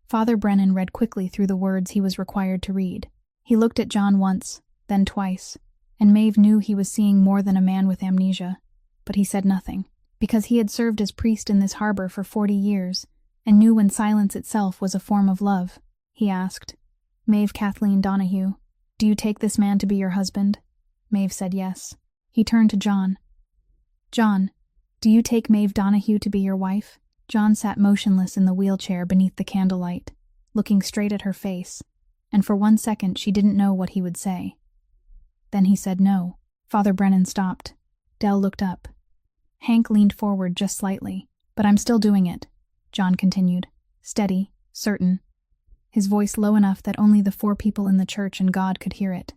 Father Brennan read quickly through the words he was required to read. He looked at John once, then twice, and Maeve knew he was seeing more than a man with amnesia, but he said nothing, because he had served as priest in this harbor for 40 years, and knew when silence itself was a form of love. he asked. "Maeve Kathleen Donahue. Do you take this man to be your husband?" Maeve said yes. He turned to John. "John, do you take Maeve Donahue to be your wife?" John sat motionless in the wheelchair beneath the candlelight, looking straight at her face, and for 1 second she didn't know what he would say. Then he said no. Father Brennan stopped. Dell looked up. Hank leaned forward just slightly. "But I'm still doing it," John continued, steady, certain, his voice low enough that only the 4 people in the church and God could hear it.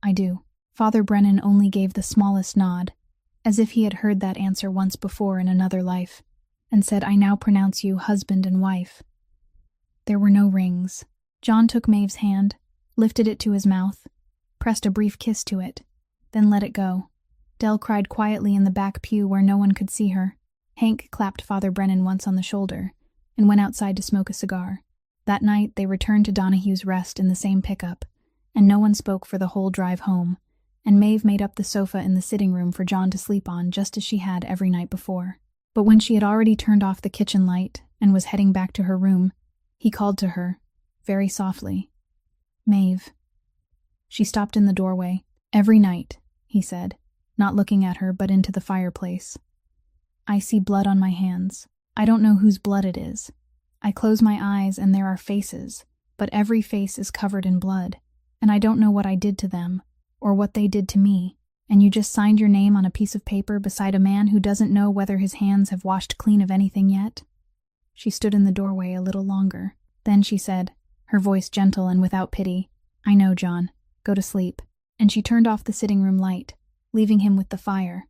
"I do." Father Brennan only gave the smallest nod, as if he had heard that answer once before in another life, and said, "I now pronounce you husband and wife." There were no rings. John took Maeve's hand, lifted it to his mouth, pressed a brief kiss to it, then let it go. Dell cried quietly in the back pew where no one could see her. Hank clapped Father Brennan once on the shoulder and went outside to smoke a cigar. That night they returned to Donahue's Rest in the same pickup, and no one spoke for the whole drive home, and Maeve made up the sofa in the sitting room for John to sleep on just as she had every night before. But when she had already turned off the kitchen light and was heading back to her room, he called to her, very softly. "Maeve." She stopped in the doorway. "Every night," he said, not looking at her but into the fireplace. "I see blood on my hands. I don't know whose blood it is. I close my eyes and there are faces, but every face is covered in blood, and I don't know what I did to them, or what they did to me, and you just signed your name on a piece of paper beside a man who doesn't know whether his hands have washed clean of anything yet?" She stood in the doorway a little longer. Then she said, her voice gentle and without pity, "I know, John. Go to sleep." And she turned off the sitting room light, leaving him with the fire.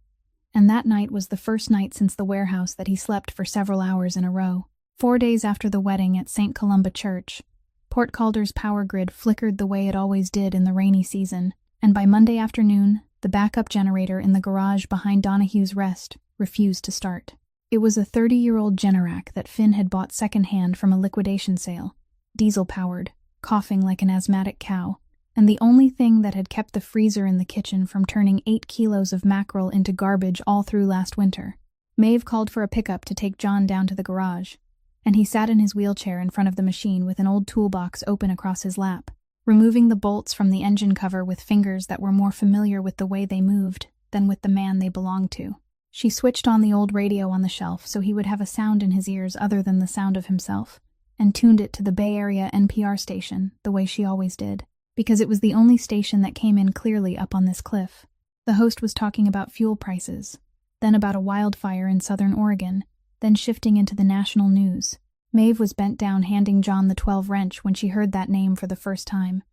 And that night was the first night since the warehouse that he slept for several hours in a row. 4 days after the wedding at St. Columba Church, Port Calder's power grid flickered the way it always did in the rainy season, and by Monday afternoon, the backup generator in the garage behind Donahue's Rest refused to start. It was a 30-year-old Generac that Finn had bought secondhand from a liquidation sale, diesel-powered, coughing like an asthmatic cow, and the only thing that had kept the freezer in the kitchen from turning 8 kilos of mackerel into garbage all through last winter. Maeve called for a pickup to take John down to the garage, and he sat in his wheelchair in front of the machine with an old toolbox open across his lap, removing the bolts from the engine cover with fingers that were more familiar with the way they moved than with the man they belonged to. She switched on the old radio on the shelf so he would have a sound in his ears other than the sound of himself, and tuned it to the Bay Area NPR station the way she always did, because it was the only station that came in clearly up on this cliff. The host was talking about fuel prices, then about a wildfire in southern Oregon, then shifting into the national news. Maeve was bent down handing John the 12 wrench when she heard that name for the first time,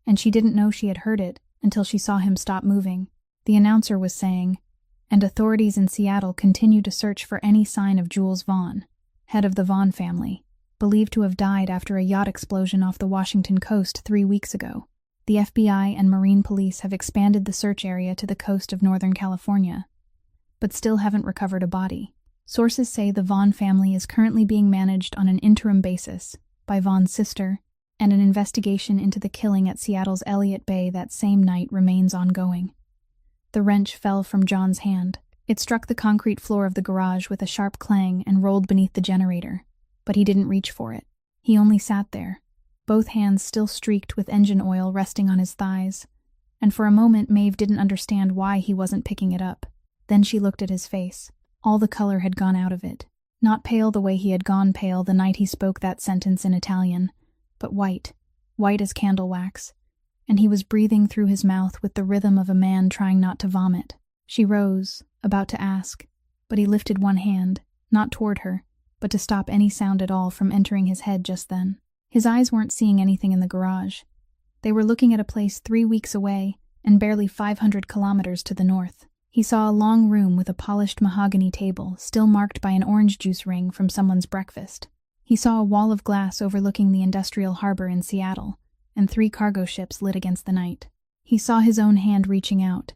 and she didn't know she had heard it until she saw him stop moving. The announcer was saying, "And authorities in Seattle continue to search for any sign of Jules Vaughn, head of the Vaughn family, believed to have died after a yacht explosion off the Washington coast 3 weeks ago. The FBI and Marine Police have expanded the search area to the coast of Northern California, but still haven't recovered a body. Sources say the Vaughn family is currently being managed on an interim basis by Vaughn's sister, and an investigation into the killing at Seattle's Elliott Bay that same night remains ongoing." The wrench fell from John's hand. It struck the concrete floor of the garage with a sharp clang and rolled beneath the generator, but he didn't reach for it. He only sat there, both hands still streaked with engine oil resting on his thighs, and for a moment Maeve didn't understand why he wasn't picking it up. Then she looked at his face. All the color had gone out of it. Not pale the way he had gone pale the night he spoke that sentence in Italian, but white, white as candle wax, and he was breathing through his mouth with the rhythm of a man trying not to vomit. She rose, about to ask, but he lifted one hand, not toward her, but to stop any sound at all from entering his head just then. His eyes weren't seeing anything in the garage. They were looking at a place 3 weeks away and barely 500 kilometers to the north. He saw a long room with a polished mahogany table, still marked by an orange juice ring from someone's breakfast. He saw a wall of glass overlooking the industrial harbor in Seattle, and 3 cargo ships lit against the night. He saw his own hand reaching out,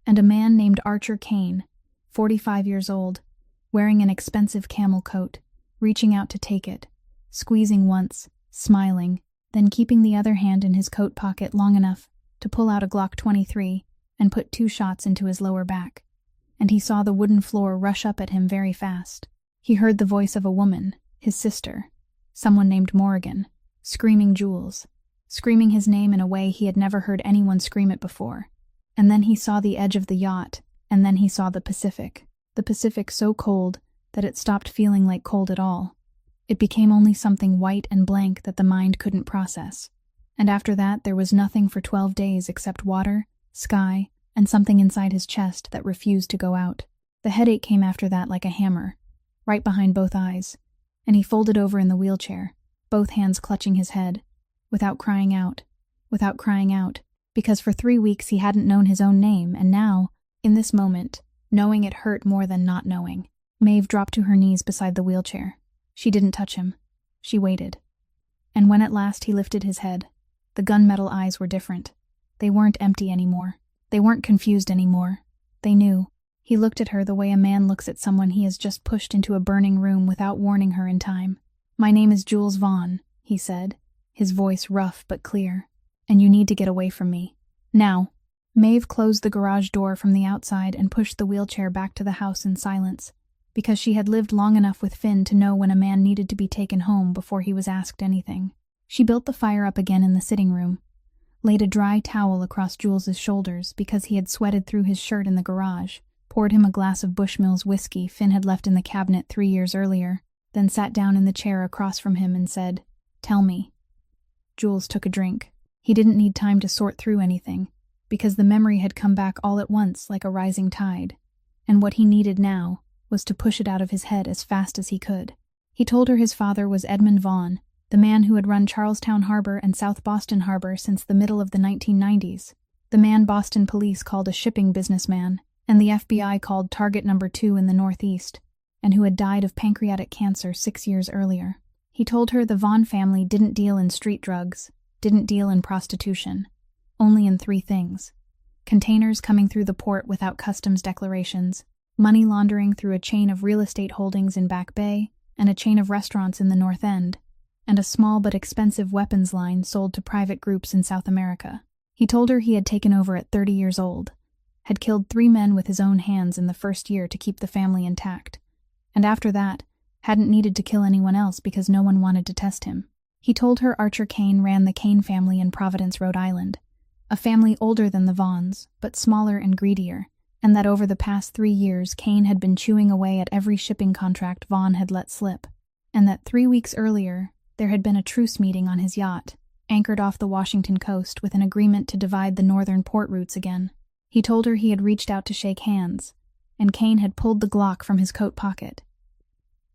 and a man named Archer Kane, 45 years old, wearing an expensive camel coat, reaching out to take it, squeezing once, smiling, then keeping the other hand in his coat pocket long enough to pull out a Glock 23 and put 2 shots into his lower back. And he saw the wooden floor rush up at him very fast. He heard the voice of a woman, his sister, someone named Morgan, screaming Jules, screaming his name in a way he had never heard anyone scream it before. And then he saw the edge of the yacht, and then he saw the Pacific so cold that it stopped feeling like cold at all. It became only something white and blank that the mind couldn't process. And after that, there was nothing for 12 days except water, sky, and something inside his chest that refused to go out. The headache came after that like a hammer, right behind both eyes, and he folded over in the wheelchair, both hands clutching his head, without crying out, because for 3 weeks he hadn't known his own name, and now, in this moment, knowing it hurt more than not knowing. Maeve dropped to her knees beside the wheelchair. She didn't touch him. She waited. And when at last he lifted his head, the gunmetal eyes were different. They weren't empty anymore. They weren't confused anymore. They knew. He looked at her the way a man looks at someone he has just pushed into a burning room without warning her in time. "My name is Jules Vaughn," he said, his voice rough but clear. "And you need to get away from me. Now." Maeve closed the garage door from the outside and pushed the wheelchair back to the house in silence, because she had lived long enough with Finn to know when a man needed to be taken home before he was asked anything. She built the fire up again in the sitting room, laid a dry towel across Jules's shoulders because he had sweated through his shirt in the garage, poured him a glass of Bushmills whiskey Finn had left in the cabinet 3 years earlier, then sat down in the chair across from him and said, "Tell me." Jules took a drink. He didn't need time to sort through anything, because the memory had come back all at once like a rising tide, and what he needed now was to push it out of his head as fast as he could. He told her his father was Edmund Vaughn, the man who had run Charlestown Harbor and South Boston Harbor since the middle of the 1990s, the man Boston police called a shipping businessman, and the FBI called Target Number 2 in the Northeast, and who had died of pancreatic cancer 6 years earlier. He told her the Vaughn family didn't deal in street drugs, didn't deal in prostitution, only in 3 things: containers coming through the port without customs declarations, money laundering through a chain of real estate holdings in Back Bay and a chain of restaurants in the North End, and a small but expensive weapons line sold to private groups in South America. He told her he had taken over at 30 years old, had killed 3 men with his own hands in the first year to keep the family intact, and after that, hadn't needed to kill anyone else because no one wanted to test him. He told her Archer Kane ran the Kane family in Providence, Rhode Island, a family older than the Vaughns, but smaller and greedier, and that over the past 3 years Kane had been chewing away at every shipping contract Vaughn had let slip, and that 3 weeks earlier there had been a truce meeting on his yacht, anchored off the Washington coast with an agreement to divide the northern port routes again. He told her he had reached out to shake hands, and Kane had pulled the Glock from his coat pocket.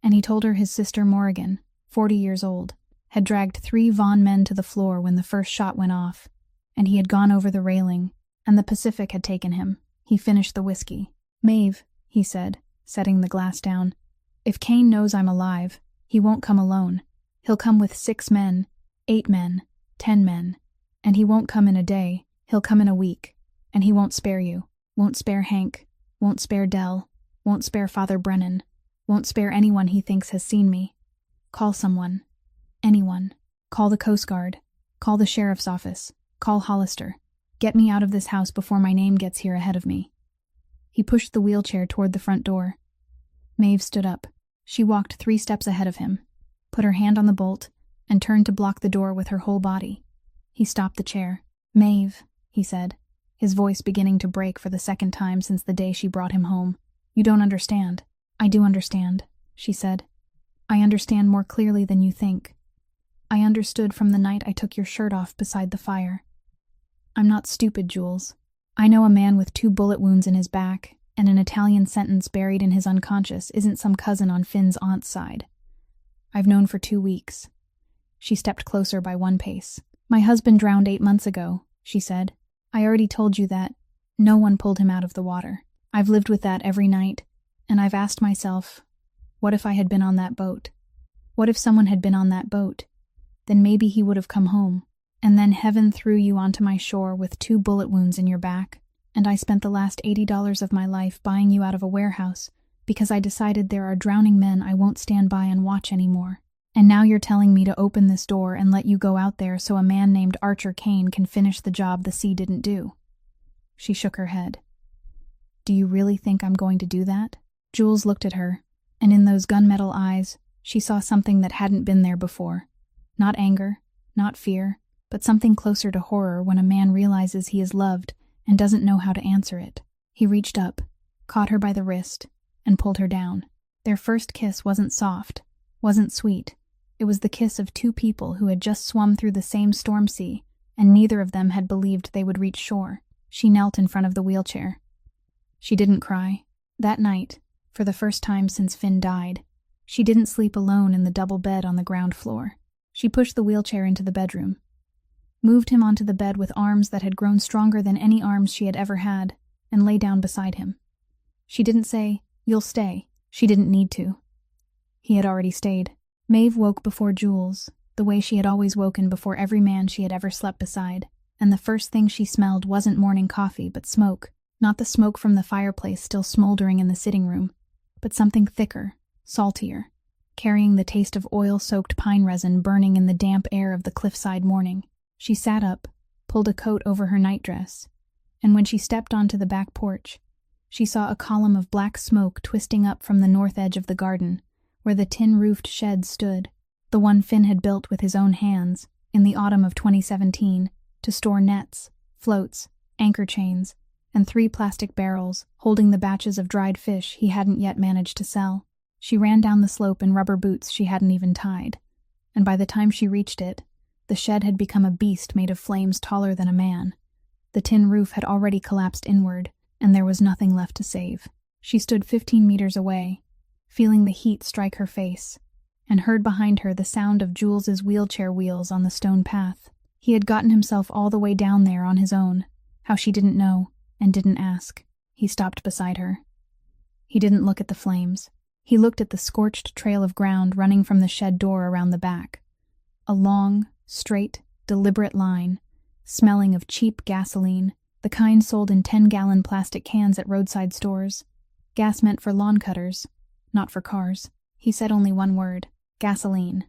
And he told her his sister Morrigan, 40 years old, had dragged 3 Vaughn men to the floor when the first shot went off, and he had gone over the railing, and the Pacific had taken him. He finished the whiskey. "Maeve," he said, setting the glass down, "if Kane knows I'm alive, he won't come alone. He'll come with 6 men, 8 men, 10 men, and he won't come in a day, he'll come in a week, and he won't spare you, won't spare Hank, won't spare Dell, won't spare Father Brennan, won't spare anyone he thinks has seen me. Call someone. Anyone. Call the Coast Guard. Call the sheriff's office. Call Hollister. Get me out of this house before my name gets here ahead of me." He pushed the wheelchair toward the front door. Maeve stood up. She walked 3 steps ahead of him, put her hand on the bolt, and turned to block the door with her whole body. He stopped the chair. "Maeve," he said, his voice beginning to break for the second time since the day she brought him home. "You don't understand." "I do understand," she said. "I understand more clearly than you think. I understood from the night I took your shirt off beside the fire. I'm not stupid, Jules. I know a man with 2 bullet wounds in his back and an Italian sentence buried in his unconscious isn't some cousin on Finn's aunt's side. I've known for 2 weeks. She stepped closer by 1 pace. "My husband drowned 8 months ago," she said. "I already told you that. No one pulled him out of the water. I've lived with that every night, and I've asked myself, what if I had been on that boat? What if someone had been on that boat? Then maybe he would have come home. And then heaven threw you onto my shore with 2 bullet wounds in your back, and I spent the last $80 of my life buying you out of a warehouse because I decided there are drowning men I won't stand by and watch anymore. And now you're telling me to open this door and let you go out there so a man named Archer Kane can finish the job the sea didn't do." She shook her head. "Do you really think I'm going to do that?" Jules looked at her, and in those gunmetal eyes, she saw something that hadn't been there before. Not anger, Not fear, but something closer to horror when a man realizes he is loved and doesn't know how to answer it. He reached up, caught her by the wrist, and pulled her down. Their first kiss wasn't soft, wasn't sweet. It was the kiss of two people who had just swum through the same storm sea, and neither of them had believed they would reach shore. She knelt in front of the wheelchair. She didn't cry. That night, for the first time since Finn died, she didn't sleep alone in the double bed on the ground floor. She pushed the wheelchair into the bedroom, moved him onto the bed with arms that had grown stronger than any arms she had ever had, and lay down beside him. She didn't say, "You'll stay." She didn't need to. He had already stayed. Maeve woke before Jules, the way she had always woken before every man she had ever slept beside, and the first thing she smelled wasn't morning coffee but smoke. Not the smoke from the fireplace still smoldering in the sitting room, but something thicker, saltier, carrying the taste of oil-soaked pine resin burning in the damp air of the cliffside morning. She sat up, pulled a coat over her nightdress, and when she stepped onto the back porch, she saw a column of black smoke twisting up from the north edge of the garden, where the tin-roofed shed stood, the one Finn had built with his own hands, in the autumn of 2017, to store nets, floats, anchor chains, and 3 plastic barrels holding the batches of dried fish he hadn't yet managed to sell. She ran down the slope in rubber boots she hadn't even tied, and by the time she reached it, the shed had become a beast made of flames taller than a man. The tin roof had already collapsed inward, and there was nothing left to save. She stood 15 meters away, feeling the heat strike her face, and heard behind her the sound of Jules's wheelchair wheels on the stone path. He had gotten himself all the way down there on his own, how she didn't know, and didn't ask. He stopped beside her. He didn't look at the flames. He looked at the scorched trail of ground running from the shed door around the back. A long, straight, deliberate line, smelling of cheap gasoline, the kind sold in 10-gallon plastic cans at roadside stores. Gas meant for lawn cutters, not for cars. He said only one word: gasoline.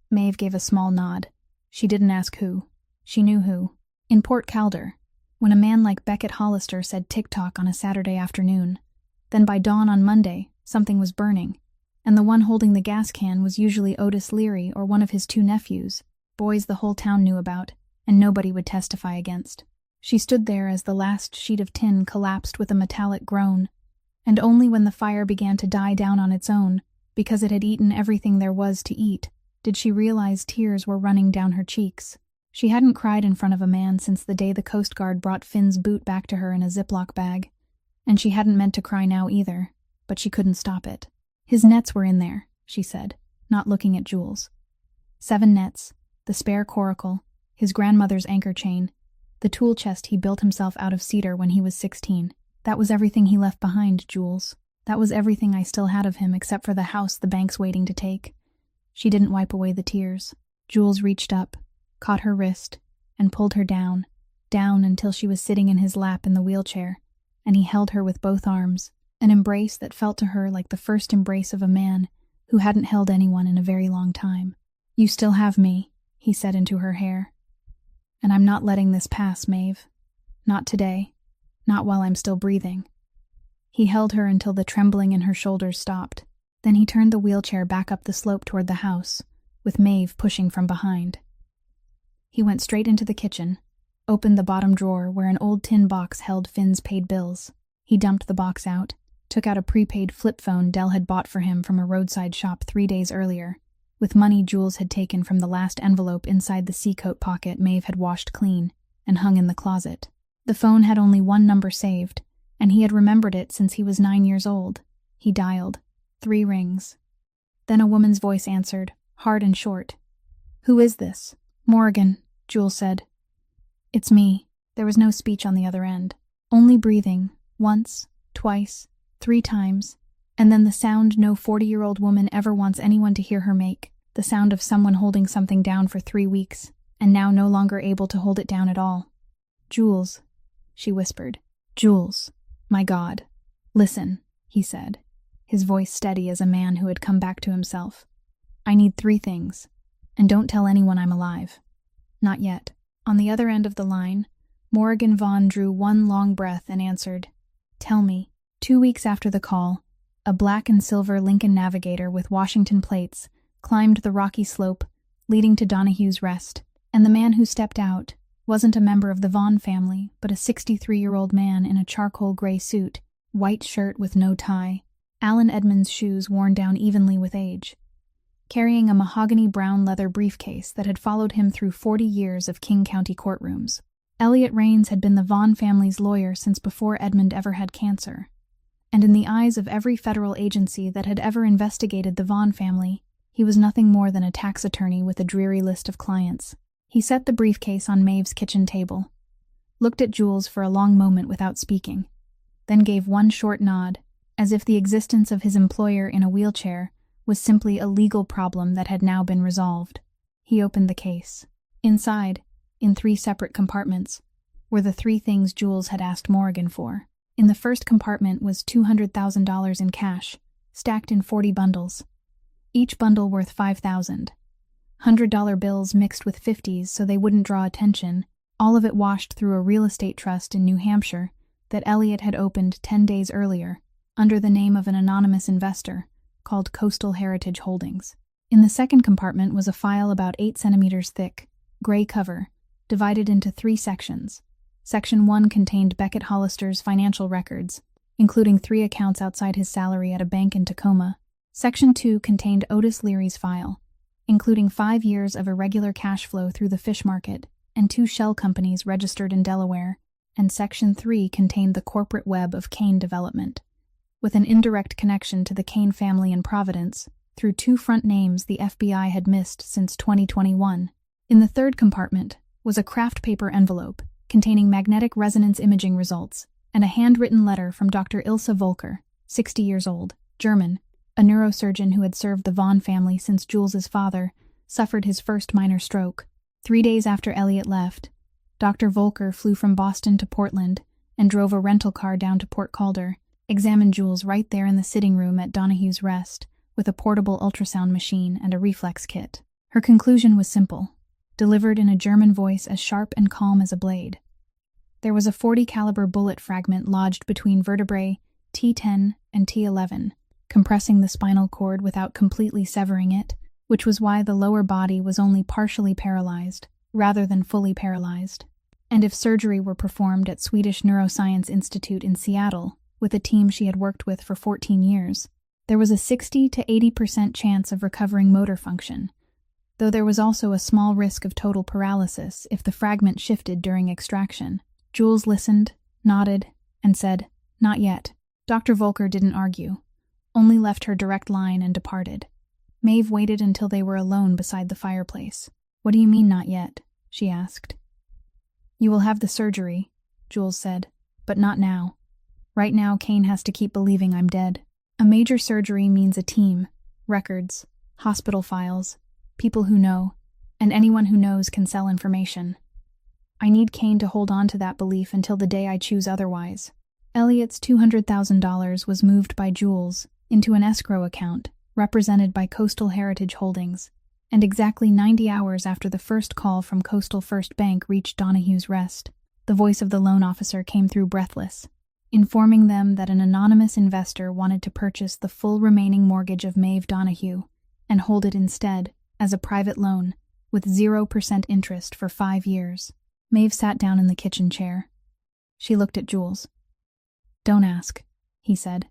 Maeve gave a small nod. She didn't ask who. She knew who. In Port Calder, when a man like Beckett Hollister said TikTok on a Saturday afternoon, then by dawn on Monday, something was burning, and the one holding the gas can was usually Otis Leary or one of his 2 nephews, boys the whole town knew about, and nobody would testify against. She stood there as the last sheet of tin collapsed with a metallic groan, and only when the fire began to die down on its own, because it had eaten everything there was to eat, did she realize tears were running down her cheeks. She hadn't cried in front of a man since the day the Coast Guard brought Finn's boot back to her in a Ziploc bag, and she hadn't meant to cry now either, but she couldn't stop it. His nets were in there, she said, not looking at Jules. 7 nets, the spare coracle, his grandmother's anchor chain, the tool chest he built himself out of cedar when he was 16. That was everything he left behind, Jules. That was everything I still had of him except for the house the bank's waiting to take. She didn't wipe away the tears. Jules reached up, caught her wrist, and pulled her down until she was sitting in his lap in the wheelchair, and he held her with both arms, an embrace that felt to her like the first embrace of a man who hadn't held anyone in a very long time. "You still have me," he said into her hair. "And I'm not letting this pass, Maeve. Not today. Not while I'm still breathing." He held her until the trembling in her shoulders stopped. Then he turned the wheelchair back up the slope toward the house, with Maeve pushing from behind. He went straight into the kitchen, opened the bottom drawer where an old tin box held Finn's paid bills. He dumped the box out, took out a prepaid flip phone Dell had bought for him from a roadside shop 3 days earlier, with money Jules had taken from the last envelope inside the seacoat pocket Maeve had washed clean and hung in the closet. The phone had only 1 number saved, and he had remembered it since he was 9 years old. He dialed. 3 rings. Then a woman's voice answered, hard and short. "Who is this?" "Morgan," Jules said. "It's me." There was no speech on the other end. Only breathing, once, twice, 3 times, and then the sound no 40-year-old woman ever wants anyone to hear her make, the sound of someone holding something down for 3 weeks, and now no longer able to hold it down at all. "Jules," she whispered. "Jules, my God. Listen," he said, his voice steady as a man who had come back to himself. "I need 3 things, and don't tell anyone I'm alive. Not yet." On the other end of the line, Morgan Vaughn drew one long breath and answered, "Tell me." 2 weeks after the call, a black and silver Lincoln Navigator with Washington plates climbed the rocky slope, leading to Donahue's rest. And the man who stepped out wasn't a member of the Vaughn family, but a 63-year-old man in a charcoal gray suit, white shirt with no tie, Alan Edmonds' shoes worn down evenly with age, carrying a mahogany brown leather briefcase that had followed him through 40 years of King County courtrooms. Elliot Raines had been the Vaughn family's lawyer since before Edmund ever had cancer, and in the eyes of every federal agency that had ever investigated the Vaughn family, he was nothing more than a tax attorney with a dreary list of clients. He set the briefcase on Maeve's kitchen table, looked at Jules for a long moment without speaking, then gave one short nod, as if the existence of his employer in a wheelchair was simply a legal problem that had now been resolved. He opened the case. Inside, in 3 separate compartments, were the 3 things Jules had asked Morgan for. In the first compartment was $200,000 in cash, stacked in 40 bundles, each bundle worth $5,000. $100 bills mixed with 50s so they wouldn't draw attention, all of it washed through a real estate trust in New Hampshire that Elliot had opened 10 days earlier, under the name of an anonymous investor called Coastal Heritage Holdings. In the second compartment was a file about 8 centimeters thick, gray cover, divided into 3 sections. Section 1 contained Beckett Hollister's financial records, including 3 accounts outside his salary at a bank in Tacoma. Section 2 contained Otis Leary's file, including 5 years of irregular cash flow through the fish market and 2 shell companies registered in Delaware, and Section 3 contained the corporate web of Kane Development, with an indirect connection to the Kane family in Providence through 2 front names the FBI had missed since 2021. In the third compartment was a craft paper envelope containing magnetic resonance imaging results and a handwritten letter from Dr. Ilse Volker, 60 years old, German, a neurosurgeon who had served the Vaughn family since Jules's father suffered his first minor stroke. 3 days after Elliot left, Dr. Volker flew from Boston to Portland and drove a rental car down to Port Calder, examined Jules right there in the sitting room at Donahue's Rest with a portable ultrasound machine and a reflex kit. Her conclusion was simple, delivered in a German voice as sharp and calm as a blade. There was a .40 caliber bullet fragment lodged between vertebrae T10 and T11, compressing the spinal cord without completely severing it, which was why the lower body was only partially paralyzed, rather than fully paralyzed. And if surgery were performed at Swedish Neuroscience Institute in Seattle, with a team she had worked with for 14 years, there was a 60 to 80% chance of recovering motor function, though there was also a small risk of total paralysis if the fragment shifted during extraction. Jules listened, nodded, and said, "Not yet." Dr. Volker didn't argue, only left her direct line and departed. Maeve waited until they were alone beside the fireplace. "What do you mean, not yet?" she asked. "You will have the surgery," Jules said, "but not now. Right now, Kane has to keep believing I'm dead. A major surgery means a team, records, hospital files, people who know, and anyone who knows can sell information. I need Kane to hold on to that belief until the day I choose otherwise." Elliot's $200,000 was moved by Jules into an escrow account represented by Coastal Heritage Holdings, and exactly 90 hours after the first call from Coastal First Bank reached Donahue's Rest, the voice of the loan officer came through breathless, informing them that an anonymous investor wanted to purchase the full remaining mortgage of Maeve Donahue and hold it instead as a private loan with 0% interest for 5 years. Maeve sat down in the kitchen chair. She looked at Jules. "Don't ask," he said,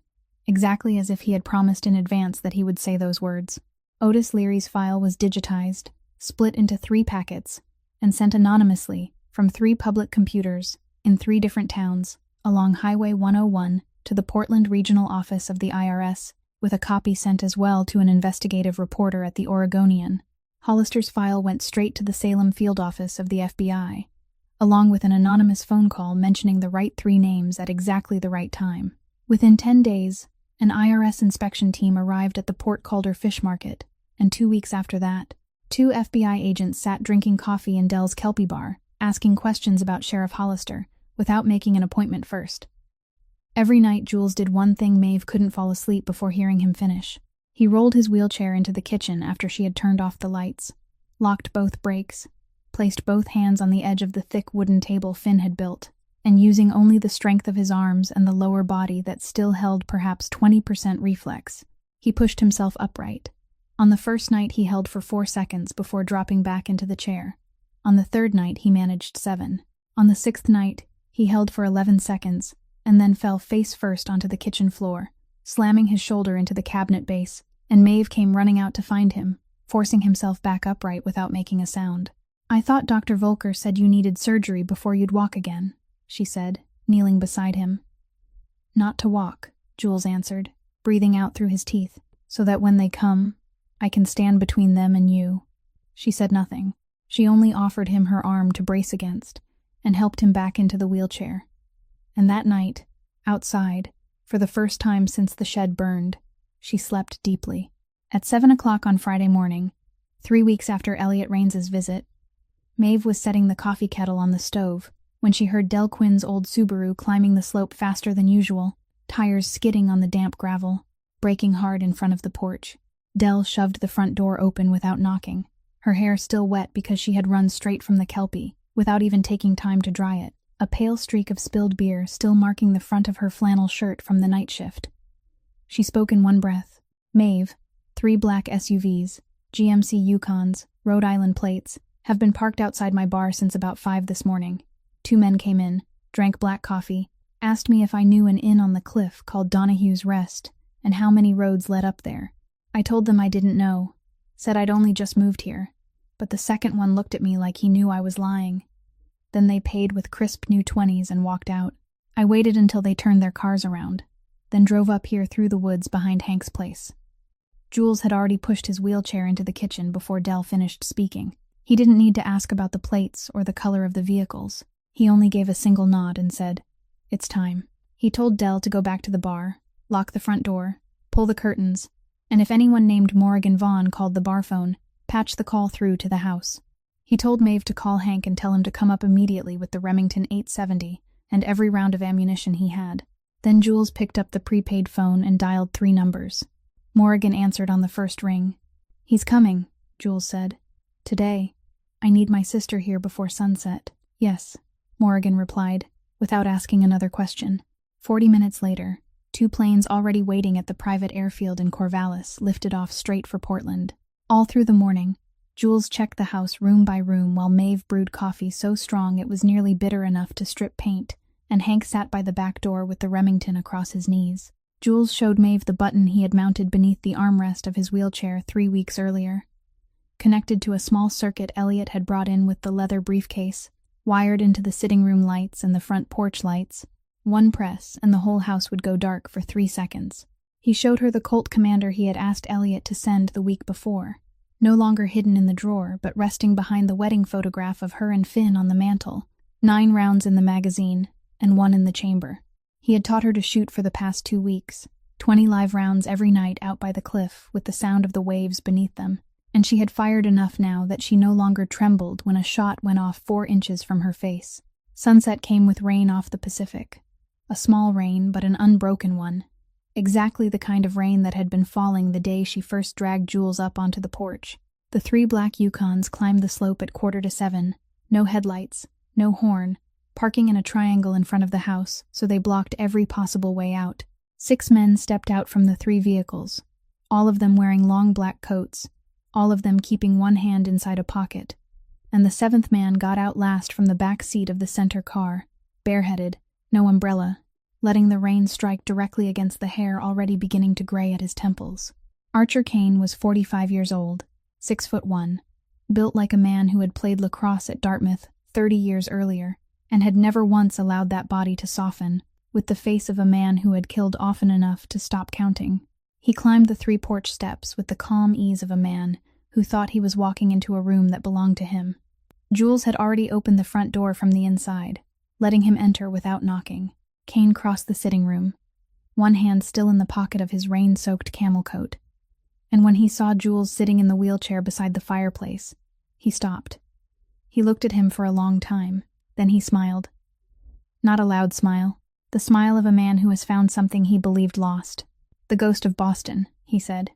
exactly as if he had promised in advance that he would say those words. Otis Leary's file was digitized, split into 3 packets, and sent anonymously from 3 public computers in 3 different towns along Highway 101 to the Portland Regional Office of the IRS, with a copy sent as well to an investigative reporter at the Oregonian. Hollister's file went straight to the Salem field office of the FBI, along with an anonymous phone call mentioning the right 3 names at exactly the right time. Within 10 days, an IRS inspection team arrived at the Port Calder fish market, and 2 weeks after that, 2 FBI agents sat drinking coffee in Dell's Kelpie bar, asking questions about Sheriff Hollister, without making an appointment first. Every night Jules did one thing Maeve couldn't fall asleep before hearing him finish. He rolled his wheelchair into the kitchen after she had turned off the lights, locked both brakes, placed both hands on the edge of the thick wooden table Finn had built, and using only the strength of his arms and the lower body that still held perhaps 20% reflex, he pushed himself upright, On the first night he held for 4 seconds before dropping back into the chair. On the third night he managed 7. On the 6th night he held for 11 seconds, and then fell face first onto the kitchen floor, slamming his shoulder into the cabinet base, and Maeve came running out to find him, forcing himself back upright without making a sound. "I thought Dr. Volker said you needed surgery before you'd walk again," she said, kneeling beside him. "Not to walk," Jules answered, breathing out through his teeth, "so that when they come, I can stand between them and you." She said nothing. She only offered him her arm to brace against, and helped him back into the wheelchair. And that night, outside, for the first time since the shed burned, she slept deeply. At 7 o'clock on Friday morning, 3 weeks after Elliot Raines's visit, Maeve was setting the coffee kettle on the stove when she heard Del Quinn's old Subaru climbing the slope faster than usual, tires skidding on the damp gravel, braking hard in front of the porch. Del shoved the front door open without knocking, her hair still wet because she had run straight from the Kelpie, without even taking time to dry it, a pale streak of spilled beer still marking the front of her flannel shirt from the night shift. She spoke in one breath. "Maeve, 3 black SUVs, GMC Yukons, Rhode Island plates, have been parked outside my bar since about 5 this morning. 2 men came in, drank black coffee, asked me if I knew an inn on the cliff called Donahue's Rest, and how many roads led up there. I told them I didn't know, said I'd only just moved here, but the second one looked at me like he knew I was lying. Then they paid with crisp new 20s and walked out. I waited until they turned their cars around, then drove up here through the woods behind Hank's place." Jules had already pushed his wheelchair into the kitchen before Del finished speaking. He didn't need to ask about the plates or the color of the vehicles. He only gave a single nod and said, "It's time." He told Del to go back to the bar, lock the front door, pull the curtains, and if anyone named Morrigan Vaughn called the bar phone, patch the call through to the house. He told Maeve to call Hank and tell him to come up immediately with the Remington 870 and every round of ammunition he had. Then Jules picked up the prepaid phone and dialed 3 numbers. Morrigan answered on the first ring. "He's coming," Jules said. "Today. I need my sister here before sunset." "Yes," Morrigan replied, without asking another question. 40 minutes later, 2 planes already waiting at the private airfield in Corvallis lifted off straight for Portland. All through the morning, Jules checked the house room by room while Maeve brewed coffee so strong it was nearly bitter enough to strip paint, and Hank sat by the back door with the Remington across his knees. Jules showed Maeve the button he had mounted beneath the armrest of his wheelchair 3 weeks earlier. Connected to a small circuit Elliot had brought in with the leather briefcase, wired into the sitting room lights and the front porch lights, one press and the whole house would go dark for 3 seconds. He showed her the Colt Commander he had asked Elliot to send the week before, no longer hidden in the drawer but resting behind the wedding photograph of her and Finn on the mantel, 9 rounds in the magazine and 1 in the chamber. He had taught her to shoot for the past 2 weeks, 20 live rounds every night out by the cliff with the sound of the waves beneath them, and she had fired enough now that she no longer trembled when a shot went off 4 inches from her face. Sunset came with rain off the Pacific. A small rain, but an unbroken one. Exactly the kind of rain that had been falling the day she first dragged Jules up onto the porch. The 3 black Yukons climbed the slope at 6:45, no headlights, no horn, parking in a triangle in front of the house so they blocked every possible way out. 6 men stepped out from the 3 vehicles, all of them wearing long black coats, all of them keeping one hand inside a pocket, and the 7th man got out last from the back seat of the center car, bareheaded, no umbrella, letting the rain strike directly against the hair already beginning to gray at his temples. Archer Kane was 45 years old, 6'1", built like a man who had played lacrosse at Dartmouth 30 years earlier, and had never once allowed that body to soften, with the face of a man who had killed often enough to stop counting. He climbed the 3 porch steps with the calm ease of a man who thought he was walking into a room that belonged to him. Jules had already opened the front door from the inside, letting him enter without knocking. Kane crossed the sitting room, one hand still in the pocket of his rain-soaked camel coat, and when he saw Jules sitting in the wheelchair beside the fireplace, he stopped. He looked at him for a long time. Then he smiled. Not a loud smile, the smile of a man who has found something he believed lost. "The ghost of Boston," he said.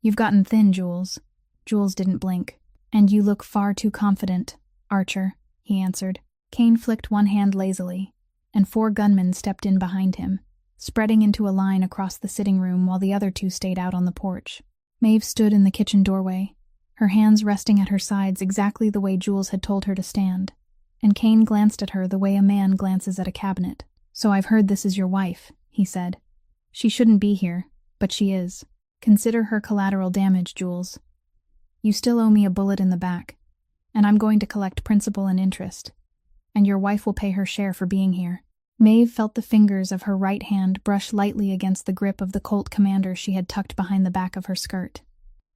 "You've gotten thin, Jules." Jules didn't blink. "And you look far too confident, Archer," he answered. Kane flicked one hand lazily, and 4 gunmen stepped in behind him, spreading into a line across the sitting room while the other 2 stayed out on the porch. Maeve stood in the kitchen doorway, her hands resting at her sides exactly the way Jules had told her to stand, and Kane glanced at her the way a man glances at a cabinet. "So I've heard this is your wife," he said. "She shouldn't be here, but she is. Consider her collateral damage, Jules. You still owe me a bullet in the back, and I'm going to collect principal and interest, and your wife will pay her share for being here." Maeve felt the fingers of her right hand brush lightly against the grip of the Colt Commander she had tucked behind the back of her skirt.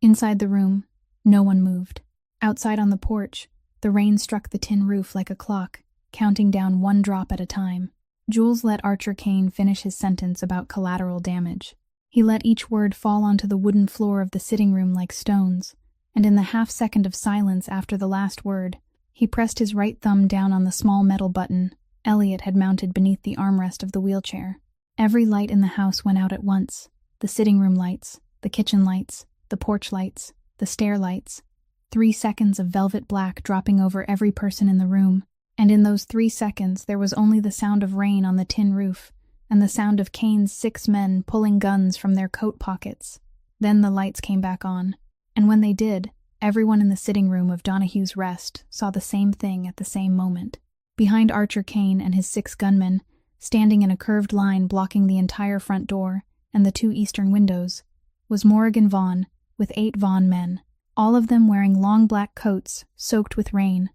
Inside the room, no one moved. Outside on the porch, the rain struck the tin roof like a clock, counting down one drop at a time. Jules let Archer Kane finish his sentence about collateral damage. He let each word fall onto the wooden floor of the sitting room like stones, and in the half-second of silence after the last word, he pressed his right thumb down on the small metal button Elliot had mounted beneath the armrest of the wheelchair. Every light in the house went out at once. The sitting room lights, the kitchen lights, the porch lights, the stair lights. 3 seconds of velvet black dropping over every person in the room, and in those 3 seconds there was only the sound of rain on the tin roof and the sound of Kane's 6 men pulling guns from their coat pockets. Then the lights came back on, and when they did, everyone in the sitting room of Donahue's Rest saw the same thing at the same moment. Behind Archer Kane and his 6 gunmen, standing in a curved line blocking the entire front door and the 2 eastern windows, was Morrigan Vaughn with 8 Vaughn men, all of them wearing long black coats soaked with rain,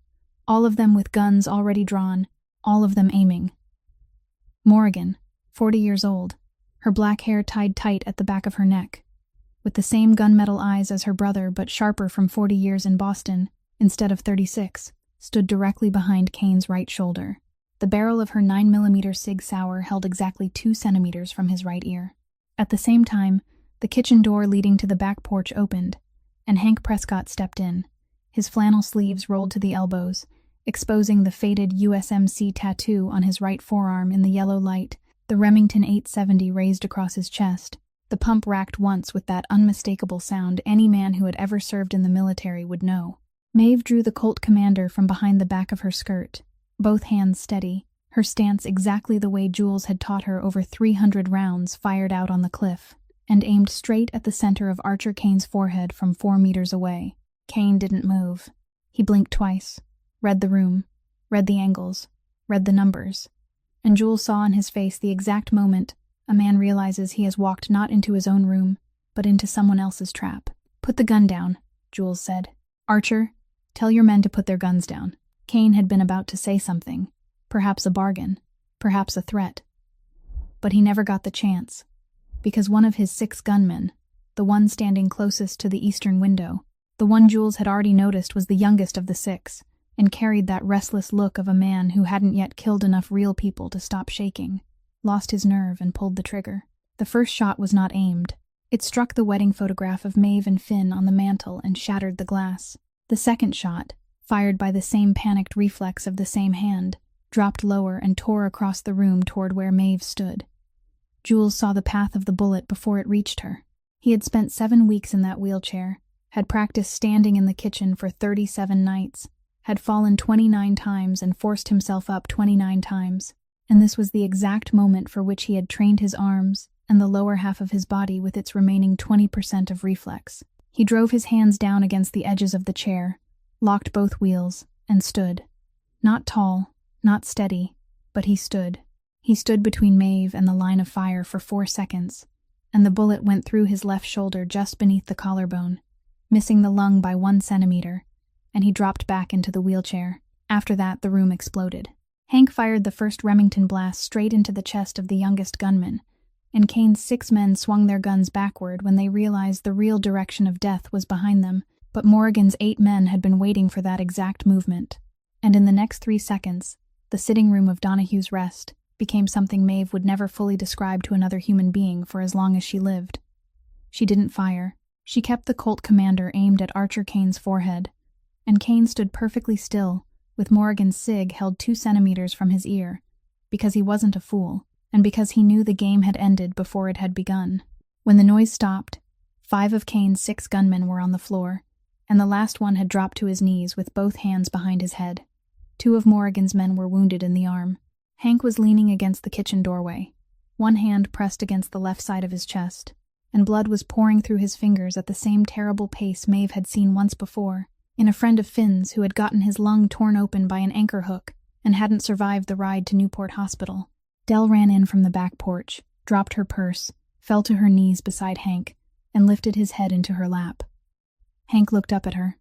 all of them with guns already drawn, all of them aiming. Morrigan, 40 years old, her black hair tied tight at the back of her neck, with the same gunmetal eyes as her brother but sharper from 40 years in Boston instead of 36, stood directly behind Kane's right shoulder. The barrel of her 9mm Sig Sauer held exactly 2 centimeters from his right ear. At the same time, the kitchen door leading to the back porch opened, and Hank Prescott stepped in, his flannel sleeves rolled to the elbows, exposing the faded USMC tattoo on his right forearm in the yellow light, the Remington 870 raised across his chest. The pump racked once with that unmistakable sound any man who had ever served in the military would know. Maeve drew the Colt Commander from behind the back of her skirt, both hands steady, her stance exactly the way Jules had taught her over 300 rounds fired out on the cliff, and aimed straight at the center of Archer Kane's forehead from 4 meters away. Kane didn't move. He blinked twice, read the room, read the angles, read the numbers, and Jules saw on his face the exact moment a man realizes he has walked not into his own room, but into someone else's trap. "Put the gun down," Jules said. "Archer, tell your men to put their guns down." Kane had been about to say something, perhaps a bargain, perhaps a threat. But he never got the chance, because one of his 6 gunmen, the one standing closest to the eastern window, the one Jules had already noticed was the youngest of the 6, and carried that restless look of a man who hadn't yet killed enough real people to stop shaking, lost his nerve and pulled the trigger. The first shot was not aimed. It struck the wedding photograph of Maeve and Finn on the mantel and shattered the glass. The second shot, fired by the same panicked reflex of the same hand, dropped lower and tore across the room toward where Maeve stood. Jules saw the path of the bullet before it reached her. He had spent 7 weeks in that wheelchair, had practiced standing in the kitchen for 37 nights, had fallen 29 times and forced himself up 29 times, and this was the exact moment for which he had trained his arms and the lower half of his body with its remaining 20% of reflex. He drove his hands down against the edges of the chair, locked both wheels, and stood. Not tall, not steady, but he stood. He stood between Maeve and the line of fire for 4 seconds, and the bullet went through his left shoulder just beneath the collarbone, missing the lung by 1 centimeter, and he dropped back into the wheelchair. After that, the room exploded. Hank fired the first Remington blast straight into the chest of the youngest gunman, and Kane's 6 men swung their guns backward when they realized the real direction of death was behind them, but Morrigan's 8 men had been waiting for that exact movement, and in the next 3 seconds, the sitting room of Donahue's Rest became something Maeve would never fully describe to another human being for as long as she lived. She didn't fire. She kept the Colt Commander aimed at Archer Kane's forehead, and Kane stood perfectly still, with Morrigan's Sig held 2 centimeters from his ear, because he wasn't a fool, and because he knew the game had ended before it had begun. When the noise stopped, 5 of Kane's 6 gunmen were on the floor, and the last one had dropped to his knees with both hands behind his head. 2 of Morrigan's men were wounded in the arm. Hank was leaning against the kitchen doorway, one hand pressed against the left side of his chest, and blood was pouring through his fingers at the same terrible pace Maeve had seen once before, in a friend of Finn's who had gotten his lung torn open by an anchor hook and hadn't survived the ride to Newport Hospital. Dell ran in from the back porch, dropped her purse, fell to her knees beside Hank, and lifted his head into her lap. Hank looked up at her.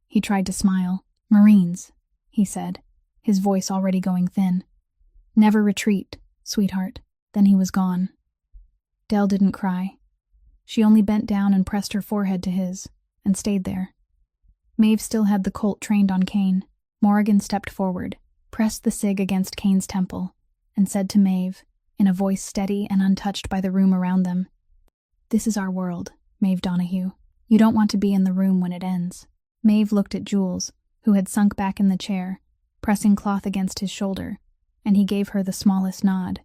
He tried to smile. "Marines," he said, his voice already going thin. "Never retreat, sweetheart." Then he was gone. Dell didn't cry. She only bent down and pressed her forehead to his, and stayed there. Maeve still had the Colt trained on Kane. Morrigan stepped forward, pressed the cig against Kane's temple, and said to Maeve, in a voice steady and untouched by the room around them, "This is our world, Maeve Donahue. You don't want to be in the room when it ends." Maeve looked at Jules, who had sunk back in the chair, pressing cloth against his shoulder, and he gave her the smallest nod.